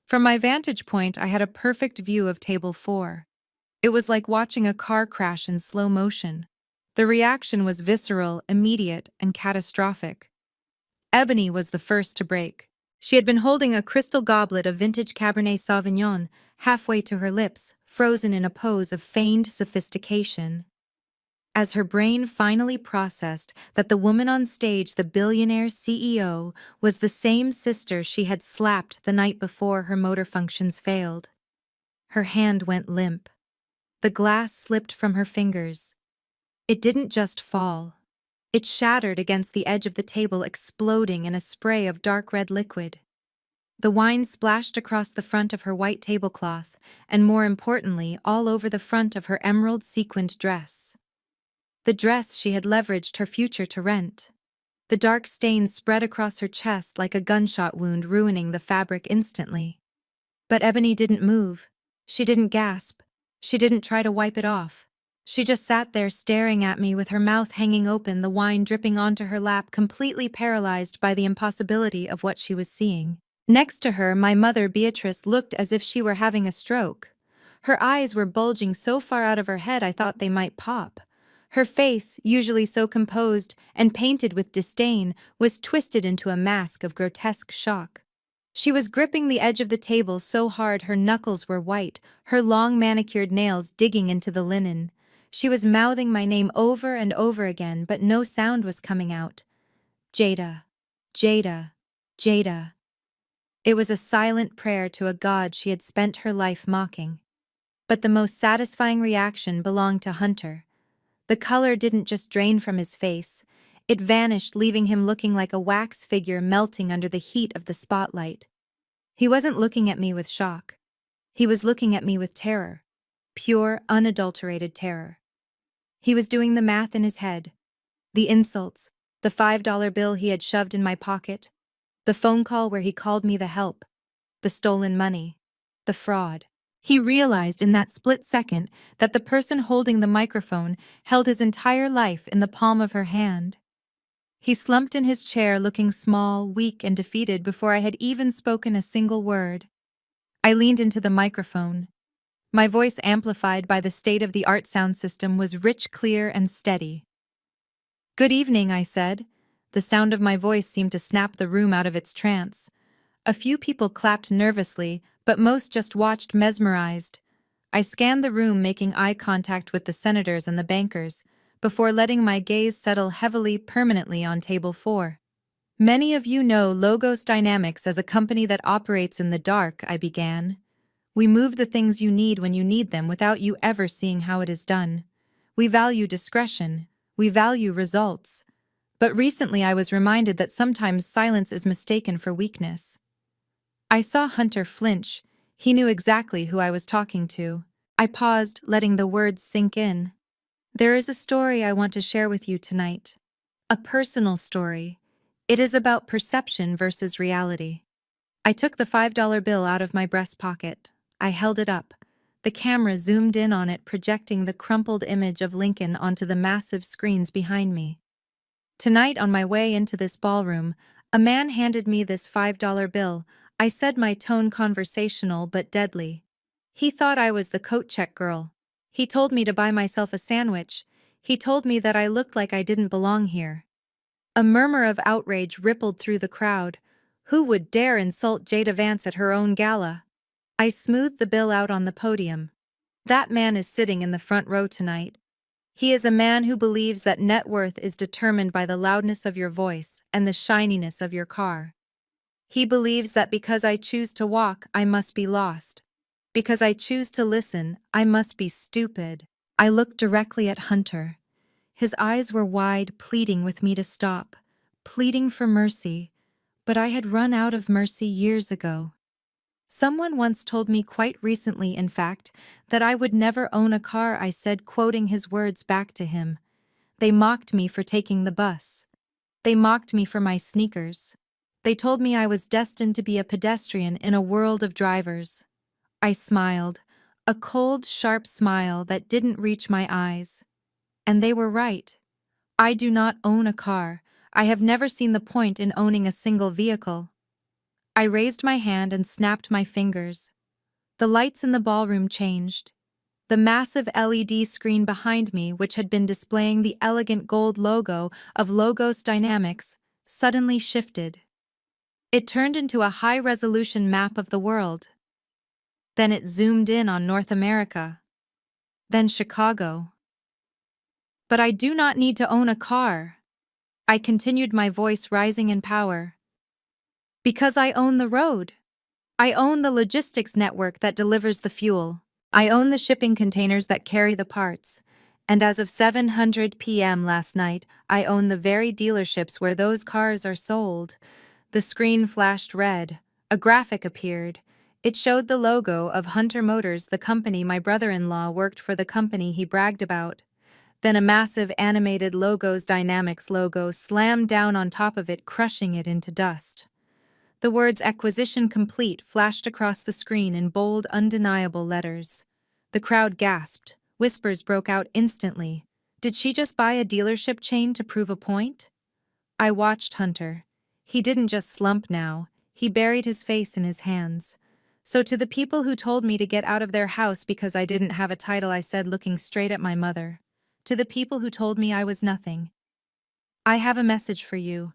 From my vantage point, I had a perfect view of table 4. It was like watching a car crash in slow motion. The reaction was visceral, immediate, and catastrophic. Ebony was the first to break. She had been holding a crystal goblet of vintage Cabernet Sauvignon, halfway to her lips, frozen in a pose of feigned sophistication. As her brain finally processed that the woman on stage, the billionaire CEO, was the same sister she had slapped the night before her motor functions failed. Her hand went limp. The glass slipped from her fingers. It didn't just fall. It shattered against the edge of the table, exploding in a spray of dark red liquid. The wine splashed across the front of her white tablecloth, and more importantly, all over the front of her emerald-sequined dress. The dress she had leveraged her future to rent. The dark stains spread across her chest like a gunshot wound, ruining the fabric instantly. But Ebony didn't move. She didn't gasp. She didn't try to wipe it off. She just sat there staring at me with her mouth hanging open, the wine dripping onto her lap, completely paralyzed by the impossibility of what she was seeing. Next to her, my mother, Beatrice, looked as if she were having a stroke. Her eyes were bulging so far out of her head I thought they might pop. Her face, usually so composed and painted with disdain, was twisted into a mask of grotesque shock. She was gripping the edge of the table so hard her knuckles were white, her long manicured nails digging into the linen. She was mouthing my name over and over again, but no sound was coming out. Jada, Jada, Jada. It was a silent prayer to a god she had spent her life mocking. But the most satisfying reaction belonged to Hunter. The color didn't just drain from his face, it vanished, leaving him looking like a wax figure melting under the heat of the spotlight. He wasn't looking at me with shock. He was looking at me with terror. Pure, unadulterated terror. He was doing the math in his head. The insults, the $5 bill he had shoved in my pocket, the phone call where he called me the help, the stolen money, the fraud. He realized in that split second that the person holding the microphone held his entire life in the palm of her hand. He slumped in his chair looking small, weak, and defeated before I had even spoken a single word. I leaned into the microphone. My voice, amplified by the state-of-the-art sound system, was rich, clear, and steady. "Good evening," I said. The sound of my voice seemed to snap the room out of its trance. A few people clapped nervously, but most just watched mesmerized. I scanned the room, making eye contact with the senators and the bankers, before letting my gaze settle heavily, permanently on table 4. "Many of you know Logos Dynamics as a company that operates in the dark," I began. "We move the things you need when you need them without you ever seeing how it is done. We value discretion. We value results. But recently I was reminded that sometimes silence is mistaken for weakness." I saw Hunter flinch. He knew exactly who I was talking to. I paused, letting the words sink in. "There is a story I want to share with you tonight. A personal story. It is about perception versus reality." I took the $5 bill out of my breast pocket. I held it up. The camera zoomed in on it, projecting the crumpled image of Lincoln onto the massive screens behind me. Tonight, on my way into this ballroom, a man handed me this $5 bill. I said, my tone conversational but deadly. He thought I was the coat check girl. He told me to buy myself a sandwich. He told me that I looked like I didn't belong here. A murmur of outrage rippled through the crowd. Who would dare insult Jada Vance at her own gala? I smoothed the bill out on the podium. That man is sitting in the front row tonight. He is a man who believes that net worth is determined by the loudness of your voice and the shininess of your car. He believes that because I choose to walk, I must be lost. Because I choose to listen, I must be stupid. I looked directly at Hunter. His eyes were wide, pleading with me to stop, pleading for mercy, but I had run out of mercy years ago. Someone once told me, quite recently in fact, that I would never own a car, I said, quoting his words back to him. They mocked me for taking the bus. They mocked me for my sneakers. They told me I was destined to be a pedestrian in a world of drivers. I smiled, a cold, sharp smile that didn't reach my eyes. And they were right. I do not own a car. I have never seen the point in owning a single vehicle. I raised my hand and snapped my fingers. The lights in the ballroom changed. The massive LED screen behind me, which had been displaying the elegant gold logo of Logos Dynamics, suddenly shifted. It turned into a high-resolution map of the world. Then it zoomed in on North America. Then Chicago. "But I do not need to own a car," I continued, my voice rising in power. "Because I own the road. I own the logistics network that delivers the fuel. I own the shipping containers that carry the parts. And as of 7:00 p.m. last night, I own the very dealerships where those cars are sold." The screen flashed red. A graphic appeared. It showed the logo of Hunter Motors, the company my brother-in-law worked for, the company he bragged about. Then a massive animated Logos Dynamics logo slammed down on top of it, crushing it into dust. The words "acquisition complete" flashed across the screen in bold, undeniable letters. The crowd gasped. Whispers broke out instantly. Did she just buy a dealership chain to prove a point? I watched Hunter. He didn't just slump now. He buried his face in his hands. "So to the people who told me to get out of their house because I didn't have a title," I said, looking straight at my mother. "To the people who told me I was nothing, I have a message for you.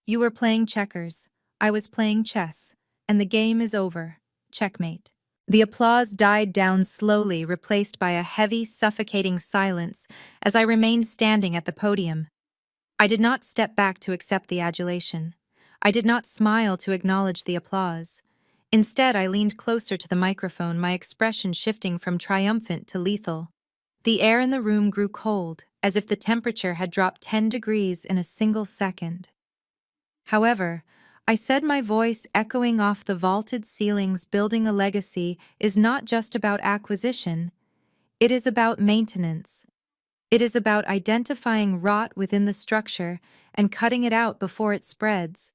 You were playing checkers. I was playing chess. And the game is over. Checkmate." The applause died down slowly, replaced by a heavy, suffocating silence as I remained standing at the podium. I did not step back to accept the adulation. I did not smile to acknowledge the applause. Instead, I leaned closer to the microphone, my expression shifting from triumphant to lethal. The air in the room grew cold, as if the temperature had dropped 10 degrees in a single second. However, I said, my voice echoing off the vaulted ceilings, "Building a legacy is not just about acquisition. It is about maintenance. It is about identifying rot within the structure and cutting it out before it spreads.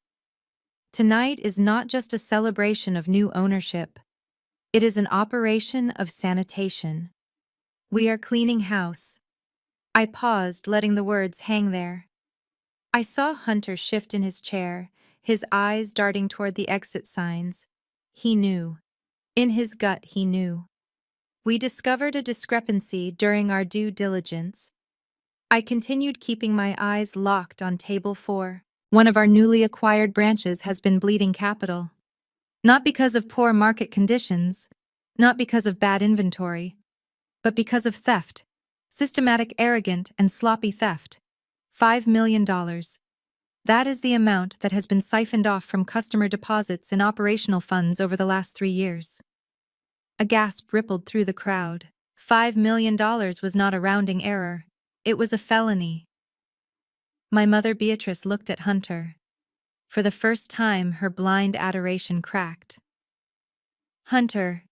Tonight is not just a celebration of new ownership. It is an operation of sanitation. We are cleaning house." I paused, letting the words hang there. I saw Hunter shift in his chair, his eyes darting toward the exit signs. He knew. In his gut, he knew. We discovered a discrepancy during our due diligence. I continued keeping my eyes locked on Table 4. One of our newly acquired branches has been bleeding capital. Not because of poor market conditions, not because of bad inventory, but because of theft. Systematic, arrogant, and sloppy theft. $5 million. That is the amount that has been siphoned off from customer deposits in operational funds over the last 3 years. A gasp rippled through the crowd. $5 million was not a rounding error. It was a felony. My mother Beatrice looked at Hunter. For the first time, her blind adoration cracked. "Hunter,"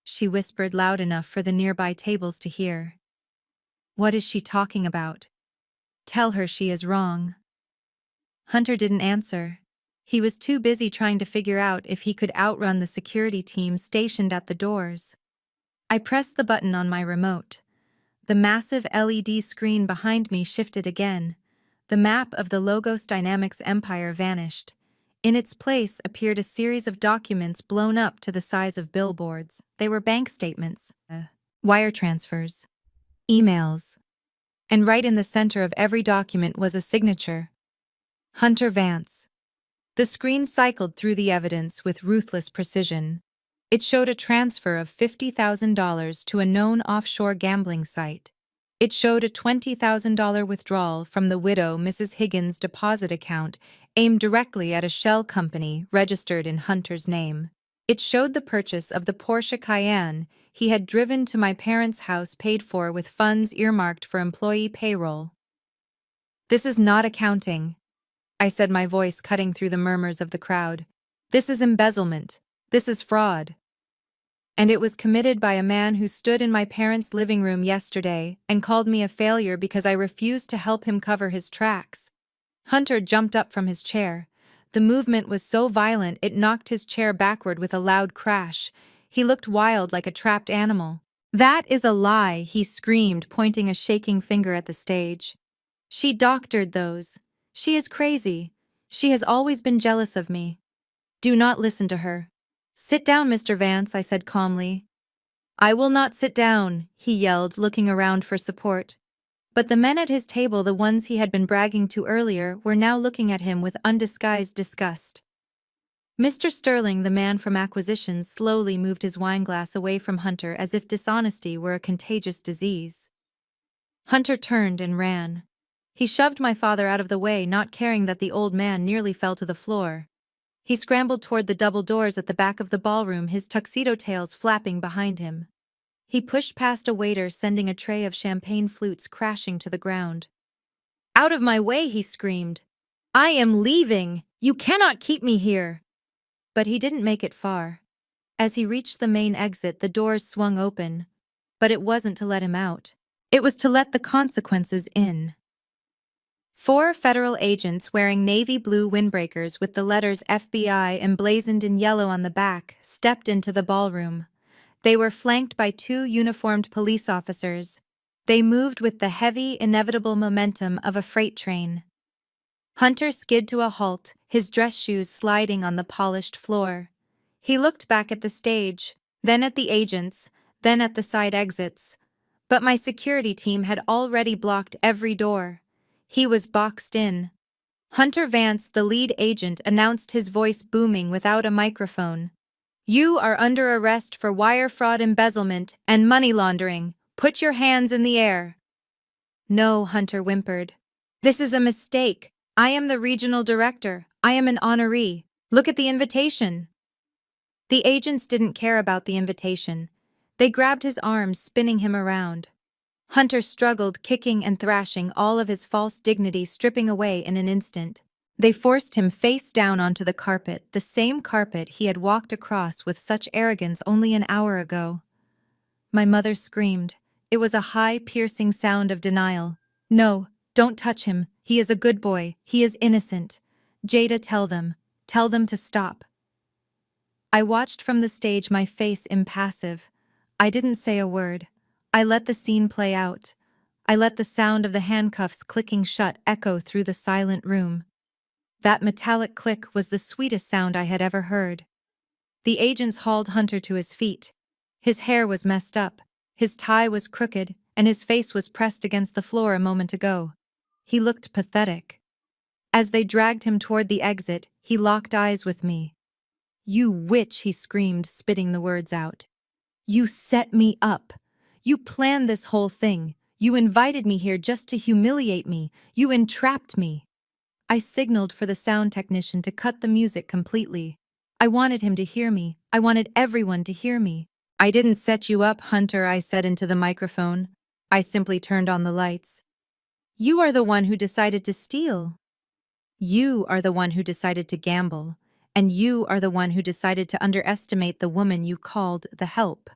she whispered loud enough for the nearby tables to hear. "What is she talking about? Tell her she is wrong." Hunter didn't answer. He was too busy trying to figure out if he could outrun the security team stationed at the doors. I pressed the button on my remote. The massive LED screen behind me shifted again. The map of the Logos Dynamics empire vanished. In its place appeared a series of documents blown up to the size of billboards. They were bank statements, wire transfers, emails. And right in the center of every document was a signature. Hunter Vance. The screen cycled through the evidence with ruthless precision. It showed a transfer of $50,000 to a known offshore gambling site. It showed a $20,000 withdrawal from the widow Mrs. Higgins' deposit account aimed directly at a shell company registered in Hunter's name. It showed the purchase of the Porsche Cayenne he had driven to my parents' house paid for with funds earmarked for employee payroll. "This is not accounting," I said, my voice cutting through the murmurs of the crowd. "This is embezzlement. This is fraud. And it was committed by a man who stood in my parents' living room yesterday and called me a failure because I refused to help him cover his tracks." Hunter jumped up from his chair. The movement was so violent it knocked his chair backward with a loud crash. He looked wild, like a trapped animal. "That is a lie," he screamed, pointing a shaking finger at the stage. "She doctored those. She is crazy. She has always been jealous of me. Do not listen to her." "Sit down, Mr. Vance," I said calmly. "I will not sit down," he yelled, looking around for support. But the men at his table, the ones he had been bragging to earlier, were now looking at him with undisguised disgust. Mr. Sterling, the man from acquisitions, slowly moved his wineglass away from Hunter as if dishonesty were a contagious disease. Hunter turned and ran. He shoved my father out of the way, not caring that the old man nearly fell to the floor. He scrambled toward the double doors at the back of the ballroom, his tuxedo tails flapping behind him. He pushed past a waiter, sending a tray of champagne flutes crashing to the ground. "Out of my way," he screamed. "I am leaving! You cannot keep me here!" But he didn't make it far. As he reached the main exit, the doors swung open. But it wasn't to let him out. It was to let the consequences in. 4 federal agents wearing navy blue windbreakers with the letters FBI emblazoned in yellow on the back stepped into the ballroom. They were flanked by 2 uniformed police officers. They moved with the heavy, inevitable momentum of a freight train. Hunter skid to a halt, his dress shoes sliding on the polished floor. He looked back at the stage, then at the agents, then at the side exits. But my security team had already blocked every door. He was boxed in. Hunter Vance, the lead agent, announced, his voice booming without a microphone. "You are under arrest for wire fraud, embezzlement, and money laundering. Put your hands in the air." "No," Hunter whimpered. "This is a mistake. I am the regional director. I am an honoree. Look at the invitation." The agents didn't care about the invitation. They grabbed his arms, spinning him around. Hunter struggled, kicking and thrashing, all of his false dignity stripping away in an instant. They forced him face down onto the carpet, the same carpet he had walked across with such arrogance only an hour ago. My mother screamed. It was a high, piercing sound of denial. "No, don't touch him. He is a good boy. He is innocent. Jada, tell them to stop." I watched from the stage, my face impassive. I didn't say a word. I let the scene play out. I let the sound of the handcuffs clicking shut echo through the silent room. That metallic click was the sweetest sound I had ever heard. The agents hauled Hunter to his feet. His hair was messed up, his tie was crooked, and his face was pressed against the floor a moment ago. He looked pathetic. As they dragged him toward the exit, he locked eyes with me. "You witch," he screamed, spitting the words out. "You set me up. You planned this whole thing. You invited me here just to humiliate me. You entrapped me." I signaled for the sound technician to cut the music completely. I wanted him to hear me. I wanted everyone to hear me. "I didn't set you up, Hunter," I said into the microphone. I simply turned on the lights. "You are the one who decided to steal. You are the one who decided to gamble. And you are the one who decided to underestimate the woman you called the help."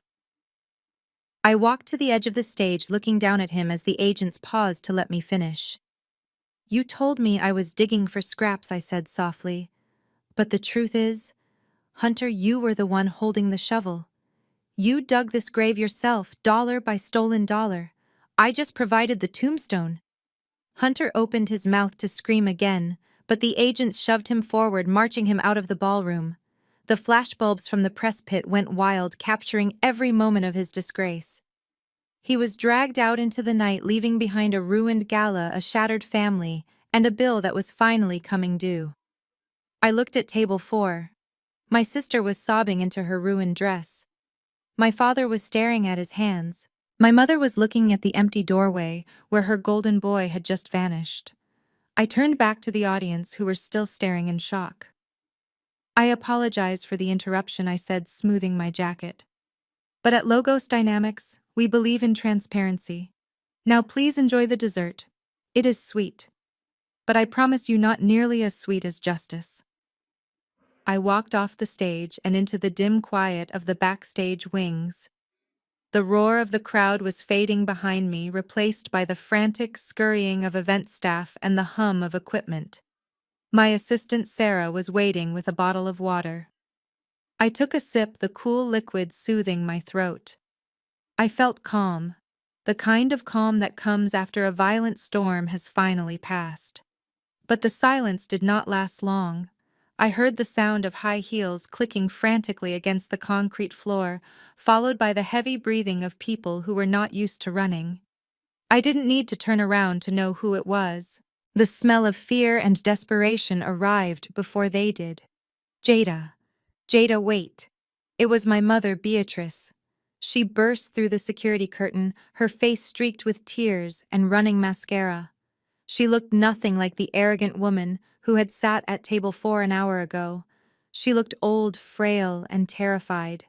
I walked to the edge of the stage, looking down at him as the agents paused to let me finish. "You told me I was digging for scraps," I said softly. "But the truth is, Hunter, you were the one holding the shovel. You dug this grave yourself, dollar by stolen dollar. I just provided the tombstone." Hunter opened his mouth to scream again, but the agents shoved him forward, marching him out of the ballroom. The flashbulbs from the press pit went wild, capturing every moment of his disgrace. He was dragged out into the night, leaving behind a ruined gala, a shattered family, and a bill that was finally coming due. I looked at table 4. My sister was sobbing into her ruined dress. My father was staring at his hands. My mother was looking at the empty doorway where her golden boy had just vanished. I turned back to the audience, who were still staring in shock. "I apologize for the interruption," I said, smoothing my jacket. "But at Logos Dynamics, we believe in transparency. Now please enjoy the dessert. It is sweet. But I promise you, not nearly as sweet as justice." I walked off the stage and into the dim quiet of the backstage wings. The roar of the crowd was fading behind me, replaced by the frantic scurrying of event staff and the hum of equipment. My assistant Sarah was waiting with a bottle of water. I took a sip, the cool liquid soothing my throat. I felt calm. The kind of calm that comes after a violent storm has finally passed. But the silence did not last long. I heard the sound of high heels clicking frantically against the concrete floor, followed by the heavy breathing of people who were not used to running. I didn't need to turn around to know who it was. The smell of fear and desperation arrived before they did. "Jada. Jada, wait." It was my mother, Beatrice. She burst through the security curtain, her face streaked with tears and running mascara. She looked nothing like the arrogant woman who had sat at table 4 an hour ago. She looked old, frail, and terrified.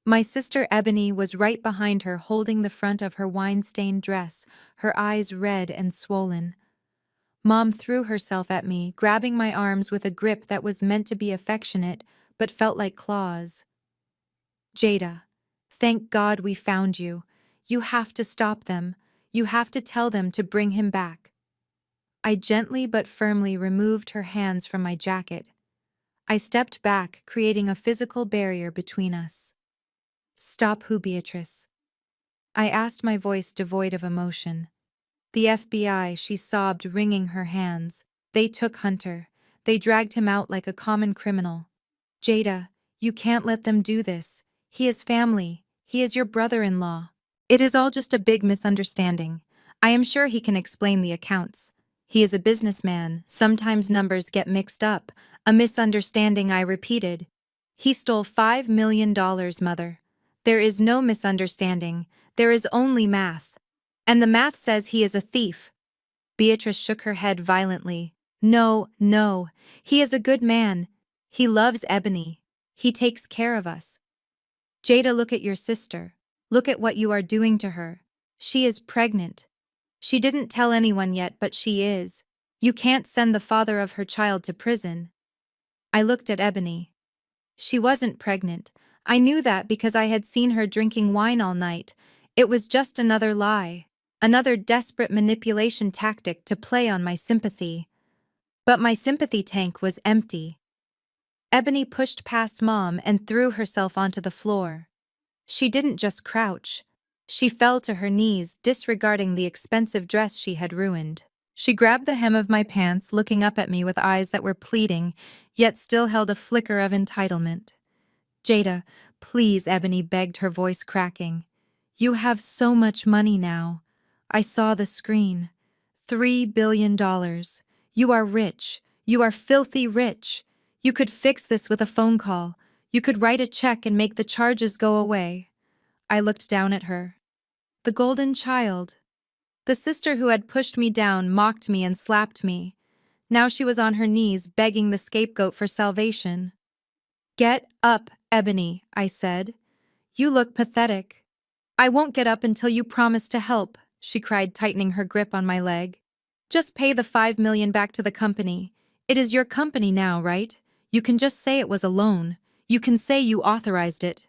My sister Ebony was right behind her, holding the front of her wine-stained dress, her eyes red and swollen. Mom threw herself at me, grabbing my arms with a grip that was meant to be affectionate, but felt like claws. "Jada, thank God we found you. You have to stop them. You have to tell them to bring him back." I gently but firmly removed her hands from my jacket. I stepped back, creating a physical barrier between us. "Stop who, Beatrice?" I asked, my voice devoid of emotion. "The FBI," she sobbed, wringing her hands. "They took Hunter. They dragged him out like a common criminal." "Jada, you can't let them do this. He is family. He is your brother-in-law. It is all just a big misunderstanding. I am sure he can explain the accounts. He is a businessman. Sometimes numbers get mixed up." "A misunderstanding," I repeated. "He stole $5 million, Mother. There is no misunderstanding. There is only math. And the math says he is a thief." Beatrice shook her head violently. "No, no. He is a good man. He loves Ebony. He takes care of us." "Jada, look at your sister. Look at what you are doing to her. She is pregnant. She didn't tell anyone yet, but she is. You can't send the father of her child to prison." I looked at Ebony. She wasn't pregnant. I knew that because I had seen her drinking wine all night. It was just another lie. Another desperate manipulation tactic to play on my sympathy. But my sympathy tank was empty. Ebony pushed past Mom and threw herself onto the floor. She didn't just crouch. She fell to her knees, disregarding the expensive dress she had ruined. She grabbed the hem of my pants, looking up at me with eyes that were pleading, yet still held a flicker of entitlement. Jada, please, Ebony begged, her voice cracking. You have so much money now. I saw the screen. $3 billion. You are rich. You are filthy rich. You could fix this with a phone call. You could write a check and make the charges go away. I looked down at her. The golden child. The sister who had pushed me down mocked me and slapped me. Now she was on her knees begging the scapegoat for salvation. Get up, Ebony, I said. You look pathetic. I won't get up until you promise to help, she cried, tightening her grip on my leg. Just pay the $5 million back to the company. It is your company now, right? You can just say it was a loan. You can say you authorized it.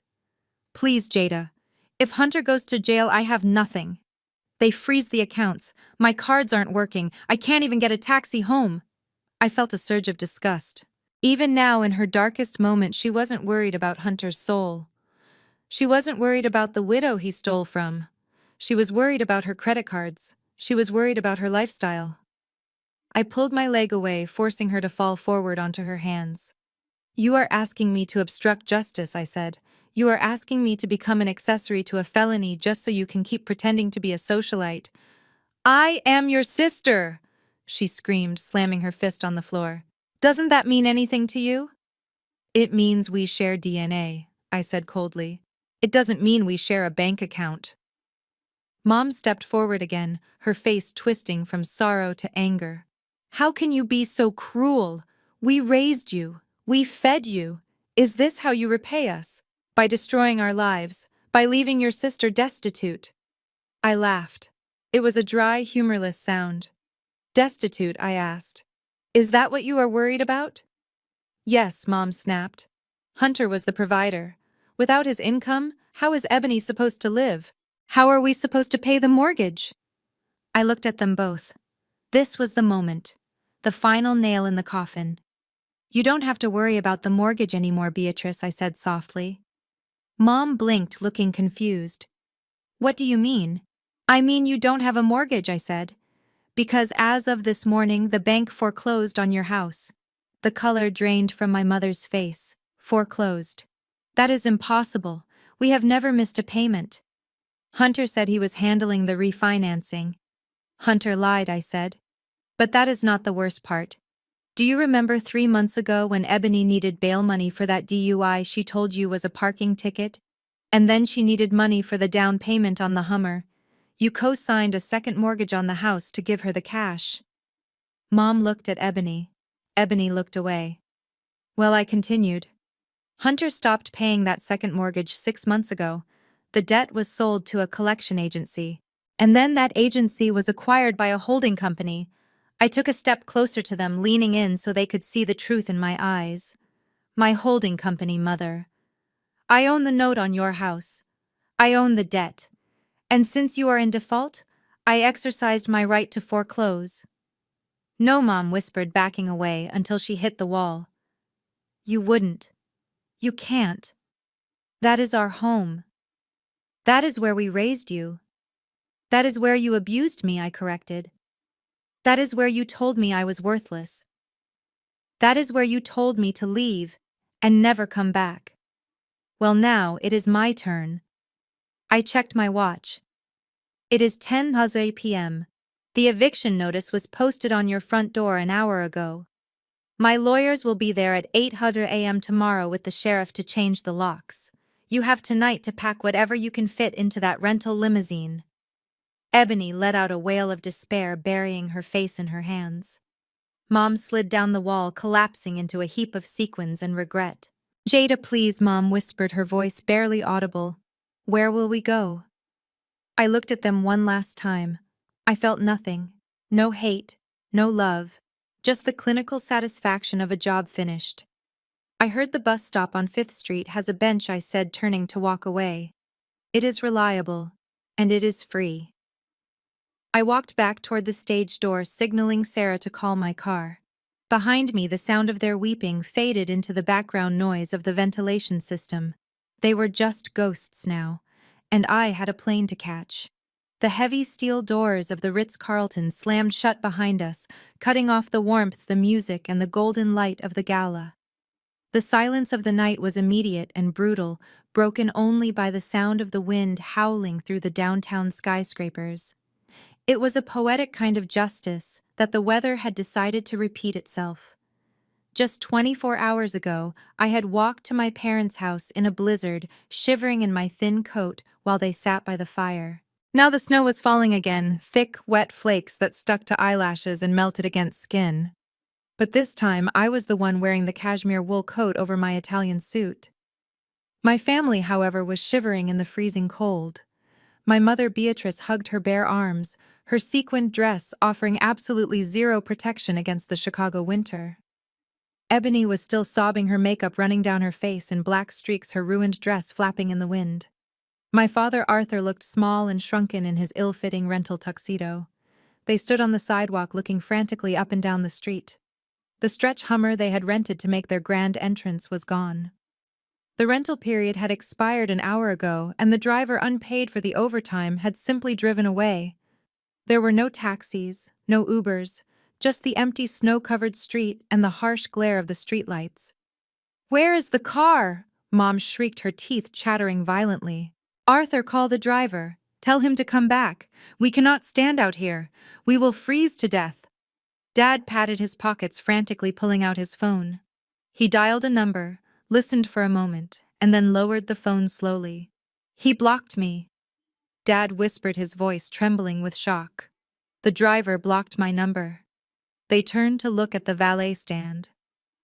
Please, Jada. If Hunter goes to jail, I have nothing. They freeze the accounts. My cards aren't working. I can't even get a taxi home. I felt a surge of disgust. Even now, in her darkest moment, she wasn't worried about Hunter's soul. She wasn't worried about the widow he stole from. She was worried about her credit cards. She was worried about her lifestyle. I pulled my leg away, forcing her to fall forward onto her hands. You are asking me to obstruct justice, I said. You are asking me to become an accessory to a felony just so you can keep pretending to be a socialite. I am your sister, she screamed, slamming her fist on the floor. Doesn't that mean anything to you? It means we share DNA, I said coldly. It doesn't mean we share a bank account. Mom stepped forward again, her face twisting from sorrow to anger. How can you be so cruel? We raised you. We fed you. Is this how you repay us? By destroying our lives, by leaving your sister destitute. I laughed. It was a dry, humorless sound. Destitute, I asked. Is that what you are worried about? Yes, Mom snapped. Hunter was the provider. Without his income, how is Ebony supposed to live? How are we supposed to pay the mortgage? I looked at them both. This was the moment. The final nail in the coffin. You don't have to worry about the mortgage anymore, Beatrice, I said softly. Mom blinked, looking confused. What do you mean? I mean you don't have a mortgage, I said. Because as of this morning, the bank foreclosed on your house. The color drained from my mother's face. Foreclosed. That is impossible. We have never missed a payment. Hunter said he was handling the refinancing. Hunter lied, I said. But that is not the worst part. Do you remember 3 months ago when Ebony needed bail money for that DUI she told you was a parking ticket? And then she needed money for the down payment on the Hummer. You co-signed a second mortgage on the house to give her the cash. Mom looked at Ebony. Ebony looked away. Well, I continued. Hunter stopped paying that second mortgage 6 months ago. The debt was sold to a collection agency. And then that agency was acquired by a holding company. I took a step closer to them, leaning in so they could see the truth in my eyes. My holding company, Mother. I own the note on your house. I own the debt. And since you are in default, I exercised my right to foreclose. No, Mom whispered, backing away until she hit the wall. You wouldn't. You can't. That is our home. That is where we raised you. That is where you abused me, I corrected. That is where you told me I was worthless. That is where you told me to leave and never come back. Well, now it is my turn. I checked my watch. It is 10:00 p.m. The eviction notice was posted on your front door an hour ago. My lawyers will be there at 8:00 a.m. tomorrow with the sheriff to change the locks. You have tonight to pack whatever you can fit into that rental limousine. Ebony let out a wail of despair, burying her face in her hands. Mom slid down the wall, collapsing into a heap of sequins and regret. Jada, please, Mom whispered, her voice barely audible. Where will we go? I looked at them one last time. I felt nothing. No hate, no love, just the clinical satisfaction of a job finished. I heard the bus stop on 5th Street has a bench, I said, turning to walk away. It is reliable, and it is free. I walked back toward the stage door, signaling Sarah to call my car. Behind me, the sound of their weeping faded into the background noise of the ventilation system. They were just ghosts now, and I had a plane to catch. The heavy steel doors of the Ritz-Carlton slammed shut behind us, cutting off the warmth, the music, and the golden light of the gala. The silence of the night was immediate and brutal, broken only by the sound of the wind howling through the downtown skyscrapers. It was a poetic kind of justice that the weather had decided to repeat itself. Just 24 hours ago, I had walked to my parents' house in a blizzard, shivering in my thin coat while they sat by the fire. Now the snow was falling again, thick, wet flakes that stuck to eyelashes and melted against skin. But this time, I was the one wearing the cashmere wool coat over my Italian suit. My family, however, was shivering in the freezing cold. My mother Beatrice hugged her bare arms, her sequined dress offering absolutely zero protection against the Chicago winter. Ebony was still sobbing, her makeup running down her face in black streaks, her ruined dress flapping in the wind. My father Arthur looked small and shrunken in his ill-fitting rental tuxedo. They stood on the sidewalk looking frantically up and down the street. The stretch Hummer they had rented to make their grand entrance was gone. The rental period had expired an hour ago, and the driver, unpaid for the overtime, had simply driven away. There were no taxis, no Ubers, just the empty snow-covered street and the harsh glare of the streetlights. "Where is the car?" Mom shrieked, her teeth chattering violently. "Arthur, call the driver. Tell him to come back. We cannot stand out here. We will freeze to death." Dad patted his pockets, frantically pulling out his phone. He dialed a number, listened for a moment, and then lowered the phone slowly. "He blocked me." Dad whispered, his voice trembling with shock. "The driver blocked my number." They turned to look at the valet stand.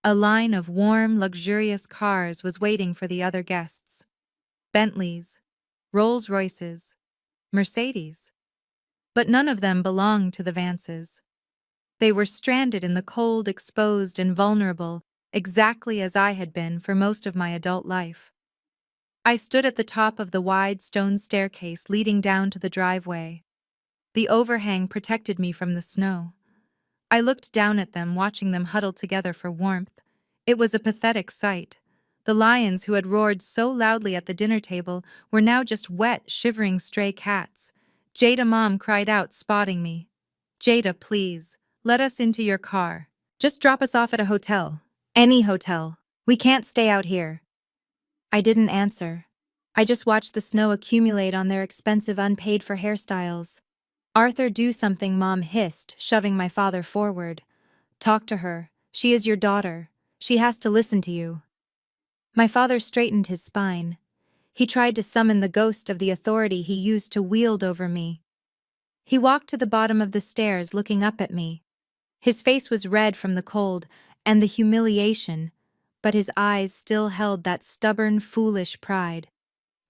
A line of warm, luxurious cars was waiting for the other guests. Bentleys, Rolls-Royces, Mercedes. But none of them belonged to the Vances. They were stranded in the cold, exposed, and vulnerable, exactly as I had been for most of my adult life. I stood at the top of the wide stone staircase leading down to the driveway. The overhang protected me from the snow. I looked down at them, watching them huddled together for warmth. It was a pathetic sight. The lions who had roared so loudly at the dinner table were now just wet, shivering stray cats. "Jada," Mom cried out, spotting me. "Jada, please, let us into your car. Just drop us off at a hotel. Any hotel. We can't stay out here." I didn't answer. I just watched the snow accumulate on their expensive unpaid-for hairstyles. "Arthur, do something," Mom hissed, shoving my father forward. "Talk to her. She is your daughter. She has to listen to you." My father straightened his spine. He tried to summon the ghost of the authority he used to wield over me. He walked to the bottom of the stairs, looking up at me. His face was red from the cold and the humiliation, but his eyes still held that stubborn, foolish pride.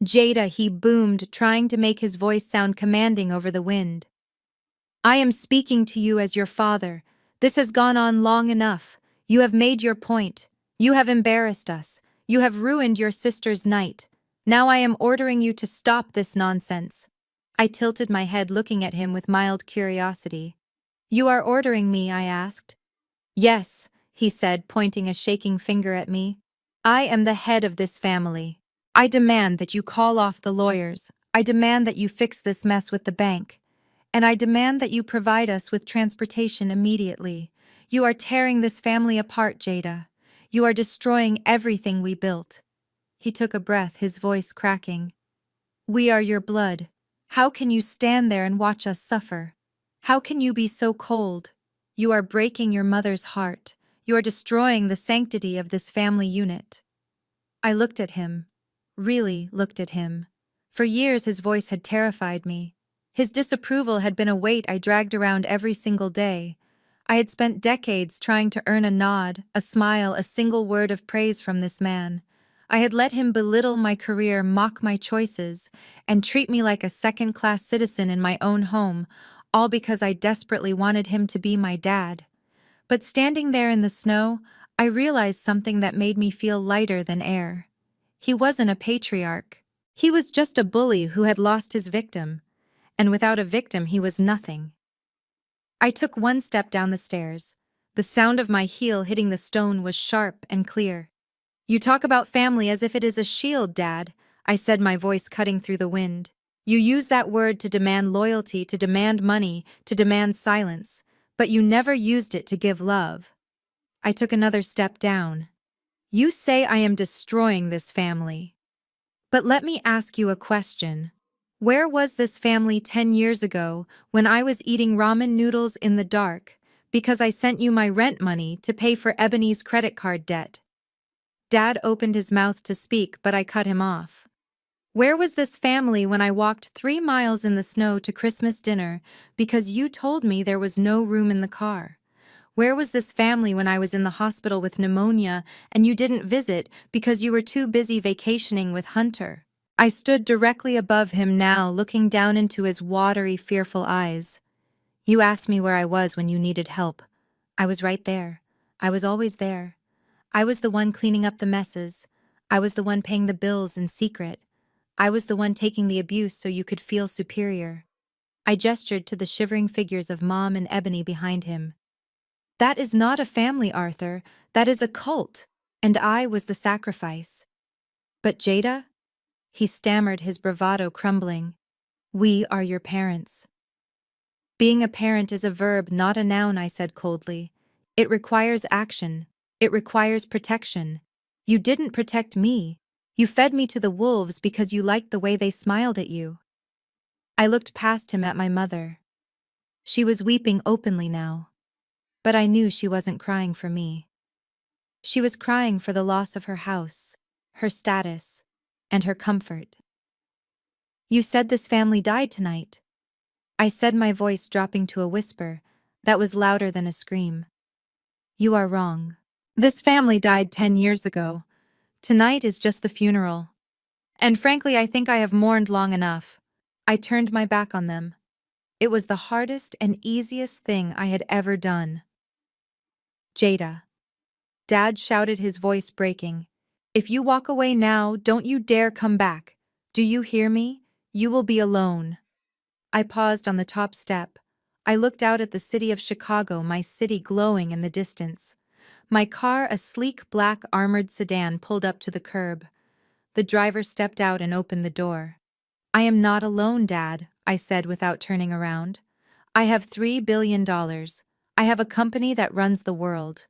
"Jada," he boomed, trying to make his voice sound commanding over the wind. "I am speaking to you as your father. This has gone on long enough. You have made your point. You have embarrassed us. You have ruined your sister's night. Now I am ordering you to stop this nonsense." I tilted my head, looking at him with mild curiosity. "You are ordering me?" I asked. "Yes," he said, pointing a shaking finger at me. "I am the head of this family. I demand that you call off the lawyers. I demand that you fix this mess with the bank. And I demand that you provide us with transportation immediately. You are tearing this family apart, Jada. You are destroying everything we built." He took a breath, his voice cracking. "We are your blood. How can you stand there and watch us suffer? How can you be so cold? You are breaking your mother's heart. You are destroying the sanctity of this family unit." I looked at him. Really looked at him. For years his voice had terrified me. His disapproval had been a weight I dragged around every single day. I had spent decades trying to earn a nod, a smile, a single word of praise from this man. I had let him belittle my career, mock my choices, and treat me like a second-class citizen in my own home, all because I desperately wanted him to be my dad. But standing there in the snow, I realized something that made me feel lighter than air. He wasn't a patriarch. He was just a bully who had lost his victim. And without a victim, he was nothing. I took one step down the stairs. The sound of my heel hitting the stone was sharp and clear. "You talk about family as if it is a shield, Dad," I said, my voice cutting through the wind. You use that word to demand loyalty, to demand money, to demand silence, but you never used it to give love. I took another step down. You say I am destroying this family. But let me ask you a question. Where was this family 10 years ago when I was eating ramen noodles in the dark because I sent you my rent money to pay for Ebony's credit card debt? Dad opened his mouth to speak, but I cut him off. Where was this family when I walked 3 miles in the snow to Christmas dinner because you told me there was no room in the car? Where was this family when I was in the hospital with pneumonia and you didn't visit because you were too busy vacationing with Hunter? I stood directly above him now, looking down into his watery, fearful eyes. You asked me where I was when you needed help. I was right there. I was always there. I was the one cleaning up the messes. I was the one paying the bills in secret. I was the one taking the abuse so you could feel superior. I gestured to the shivering figures of Mom and Ebony behind him. That is not a family, Arthur. That is a cult. And I was the sacrifice. But Jada? He stammered, his bravado crumbling. We are your parents. Being a parent is a verb, not a noun, I said coldly. It requires action. It requires protection. You didn't protect me. You fed me to the wolves because you liked the way they smiled at you. I looked past him at my mother. She was weeping openly now. But I knew she wasn't crying for me. She was crying for the loss of her house, her status, and her comfort. You said this family died tonight. I said, my voice dropping to a whisper that was louder than a scream. You are wrong. This family died 10 years ago. Tonight is just the funeral. And frankly, I think I have mourned long enough. I turned my back on them. It was the hardest and easiest thing I had ever done. Jada. Dad shouted, his voice breaking. If you walk away now, don't you dare come back. Do you hear me? You will be alone. I paused on the top step. I looked out at the city of Chicago, my city glowing in the distance. My car, a sleek black armored sedan, pulled up to the curb. The driver stepped out and opened the door. I am not alone, Dad, I said without turning around. I have $3 billion. I have a company that runs the world.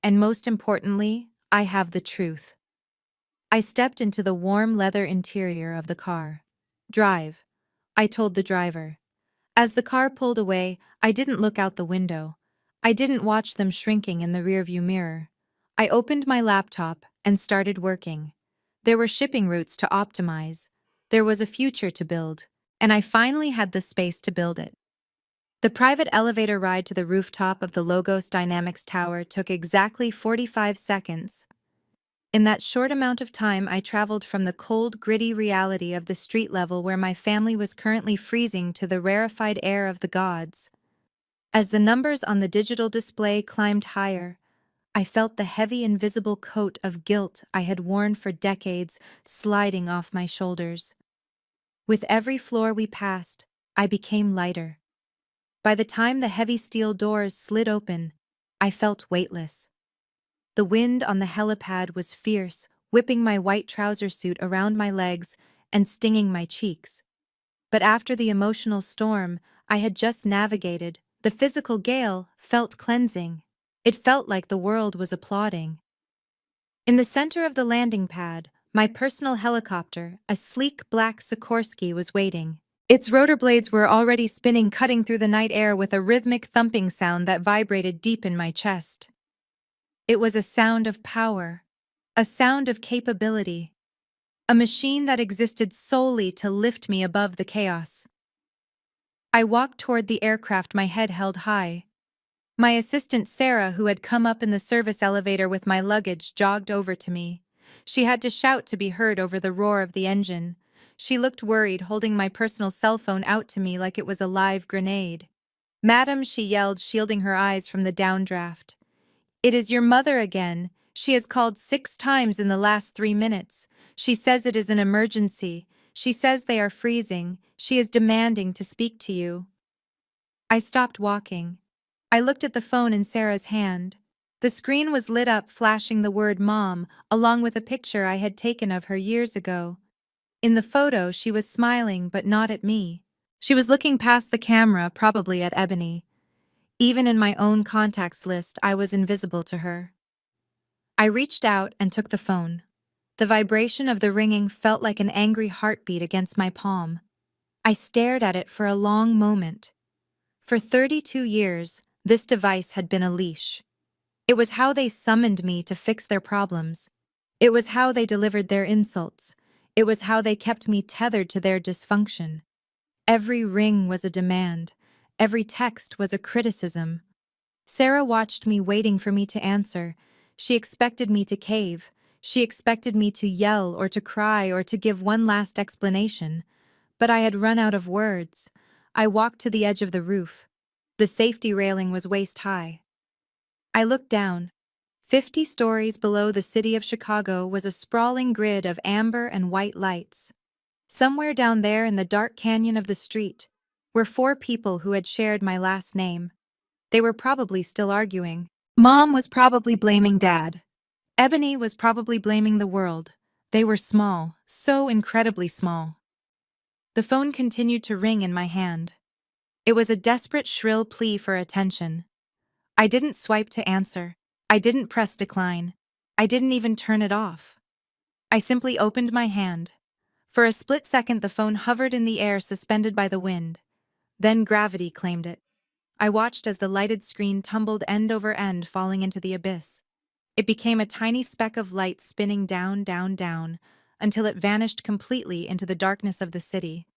And most importantly, I have the truth. I stepped into the warm leather interior of the car. Drive, I told the driver. As the car pulled away, I didn't look out the window. I didn't watch them shrinking in the rearview mirror. I opened my laptop and started working. There were shipping routes to optimize. There was a future to build, and I finally had the space to build it. The private elevator ride to the rooftop of the Logos Dynamics Tower took exactly 45 seconds. In that short amount of time, I traveled from the cold, gritty reality of the street level where my family was currently freezing to the rarefied air of the gods. As the numbers on the digital display climbed higher, I felt the heavy, invisible coat of guilt I had worn for decades sliding off my shoulders. With every floor we passed, I became lighter. By the time the heavy steel doors slid open, I felt weightless. The wind on the helipad was fierce, whipping my white trouser suit around my legs and stinging my cheeks. But after the emotional storm I had just navigated, the physical gale felt cleansing. It felt like the world was applauding. In the center of the landing pad, my personal helicopter, a sleek black Sikorsky, was waiting. Its rotor blades were already spinning, cutting through the night air with a rhythmic thumping sound that vibrated deep in my chest. It was a sound of power, a sound of capability, a machine that existed solely to lift me above the chaos. I walked toward the aircraft, my head held high. My assistant Sarah, who had come up in the service elevator with my luggage, jogged over to me. She had to shout to be heard over the roar of the engine. She looked worried, holding my personal cell phone out to me like it was a live grenade. "Madam," she yelled, shielding her eyes from the downdraft. "It is your mother again. She has called 6 times in the last 3 minutes. She says it is an emergency. She says they are freezing. She is demanding to speak to you." I stopped walking. I looked at the phone in Sarah's hand. The screen was lit up, flashing the word Mom, along with a picture I had taken of her years ago. In the photo, she was smiling, but not at me. She was looking past the camera, probably at Ebony. Even in my own contacts list, I was invisible to her. I reached out and took the phone. The vibration of the ringing felt like an angry heartbeat against my palm. I stared at it for a long moment. For 32 years, this device had been a leash. It was how they summoned me to fix their problems. It was how they delivered their insults. It was how they kept me tethered to their dysfunction. Every ring was a demand. Every text was a criticism. Sarah watched me waiting for me to answer. She expected me to cave. She expected me to yell or to cry or to give one last explanation. But I had run out of words. I walked to the edge of the roof. The safety railing was waist high. I looked down. 50 stories below the city of Chicago was a sprawling grid of amber and white lights. Somewhere down there in the dark canyon of the street were 4 people who had shared my last name. They were probably still arguing. Mom was probably blaming Dad. Ebony was probably blaming the world. They were small, so incredibly small. The phone continued to ring in my hand. It was a desperate, shrill plea for attention. I didn't swipe to answer. I didn't press decline. I didn't even turn it off. I simply opened my hand. For a split second, the phone hovered in the air, suspended by the wind. Then gravity claimed it. I watched as the lighted screen tumbled end over end, falling into the abyss. It became a tiny speck of light spinning down, down, down, until it vanished completely into the darkness of the city.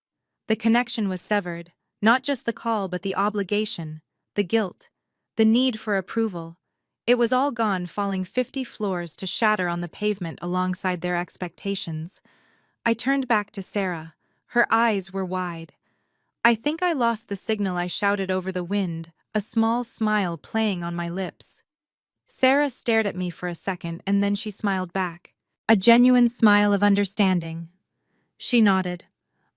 The connection was severed, not just the call, but the obligation, the guilt, the need for approval. It was all gone, falling 50 floors to shatter on the pavement alongside their expectations. I turned back to Sarah. Her eyes were wide. "I think I lost the signal," I shouted over the wind, a small smile playing on my lips. Sarah stared at me for a second, and then she smiled back. A genuine smile of understanding. She nodded.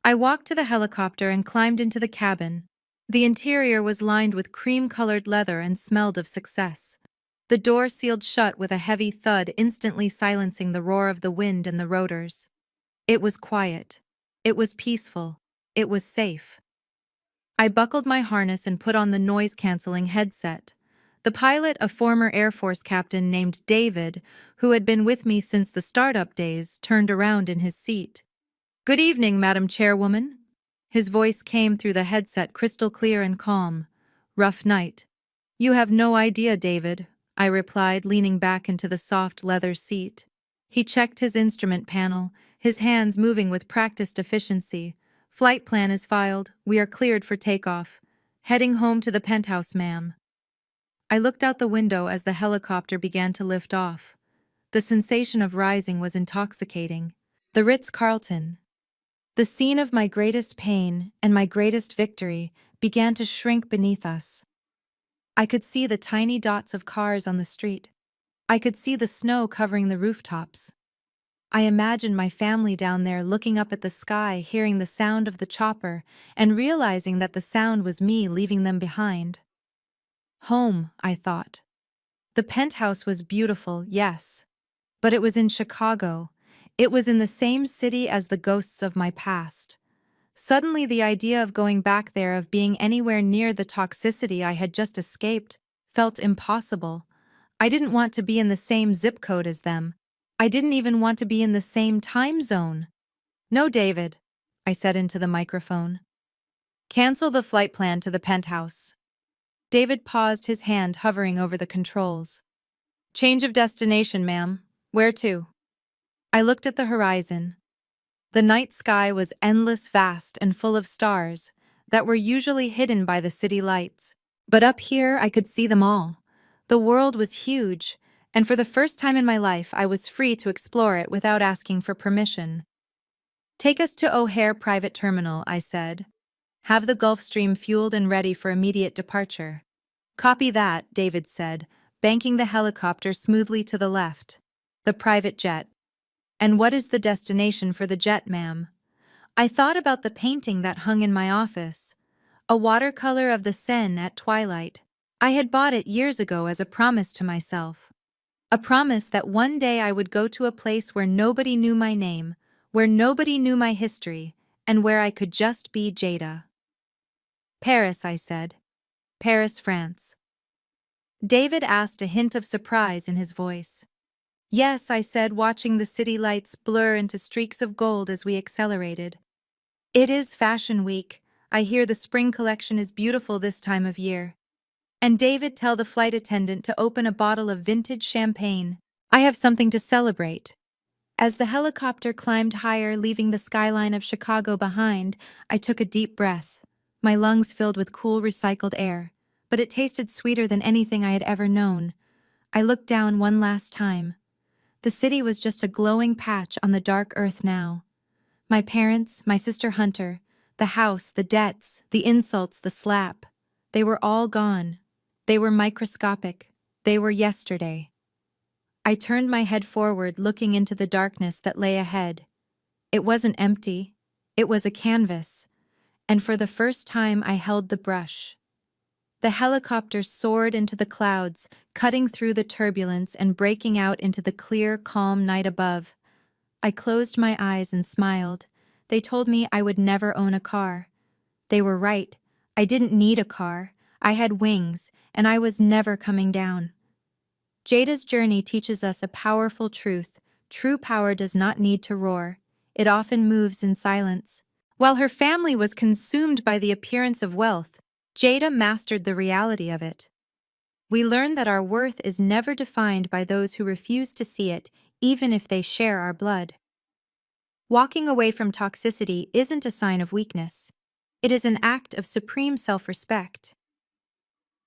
I walked to the helicopter and climbed into the cabin. The interior was lined with cream-colored leather and smelled of success. The door sealed shut with a heavy thud, instantly silencing the roar of the wind and the rotors. It was quiet. It was peaceful. It was safe. I buckled my harness and put on the noise-canceling headset. The pilot, a former Air Force captain named David, who had been with me since the startup days, turned around in his seat. "Good evening, Madam Chairwoman." His voice came through the headset, crystal clear and calm. "Rough night." "You have no idea, David," I replied, leaning back into the soft leather seat. He checked his instrument panel, his hands moving with practiced efficiency. "Flight plan is filed. We are cleared for takeoff. Heading home to the penthouse, ma'am." I looked out the window as the helicopter began to lift off. The sensation of rising was intoxicating. The Ritz-Carlton, the scene of my greatest pain and my greatest victory, began to shrink beneath us. I could see the tiny dots of cars on the street. I could see the snow covering the rooftops. I imagined my family down there, looking up at the sky, hearing the sound of the chopper, and realizing that the sound was me leaving them behind. Home, I thought. The penthouse was beautiful, yes. But it was in Chicago. It was in the same city as the ghosts of my past. Suddenly, the idea of going back there, of being anywhere near the toxicity I had just escaped, felt impossible. I didn't want to be in the same zip code as them. I didn't even want to be in the same time zone. "No, David," I said into the microphone. "Cancel the flight plan to the penthouse." David paused, his hand hovering over the controls. "Change of destination, ma'am. Where to?" I looked at the horizon. The night sky was endless, vast, and full of stars that were usually hidden by the city lights. But up here, I could see them all. The world was huge, and for the first time in my life, I was free to explore it without asking for permission. "Take us to O'Hare Private Terminal," I said. "Have the Gulfstream fueled and ready for immediate departure." "Copy that," David said, banking the helicopter smoothly to the left. "The private jet." "And what is the destination for the jet, ma'am?" I thought about the painting that hung in my office, a watercolor of the Seine at twilight. I had bought it years ago as a promise to myself. A promise that one day I would go to a place where nobody knew my name, where nobody knew my history, and where I could just be Jada. Paris, I said. Paris, France. David asked, a hint of surprise in his voice. Yes, I said, watching the city lights blur into streaks of gold as we accelerated. It is Fashion Week. I hear the spring collection is beautiful this time of year. And David, tell the flight attendant to open a bottle of vintage champagne. I have something to celebrate. As the helicopter climbed higher, leaving the skyline of Chicago behind, I took a deep breath, my lungs filled with cool, recycled air. But it tasted sweeter than anything I had ever known. I looked down one last time. The city was just a glowing patch on the dark earth now. My parents, my sister Hunter, the house, the debts, the insults, the slap. They were all gone. They were microscopic. They were yesterday. I turned my head forward, looking into the darkness that lay ahead. It wasn't empty. It was a canvas. And for the first time, I held the brush. The helicopter soared into the clouds, cutting through the turbulence and breaking out into the clear, calm night above. I closed my eyes and smiled. They told me I would never own a car. They were right. I didn't need a car. I had wings, and I was never coming down. Jada's journey teaches us a powerful truth. True power does not need to roar. It often moves in silence. While her family was consumed by the appearance of wealth, Jada mastered the reality of it. We learn that our worth is never defined by those who refuse to see it, even if they share our blood. Walking away from toxicity isn't a sign of weakness. It is an act of supreme self-respect.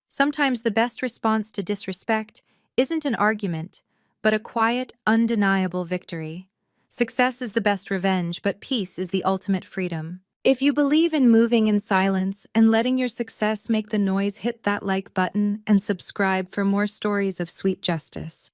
Sometimes the best response to disrespect isn't an argument, but a quiet, undeniable victory. Success is the best revenge, but peace is the ultimate freedom. If you believe in moving in silence and letting your success make the noise, hit that like button and subscribe for more stories of sweet justice.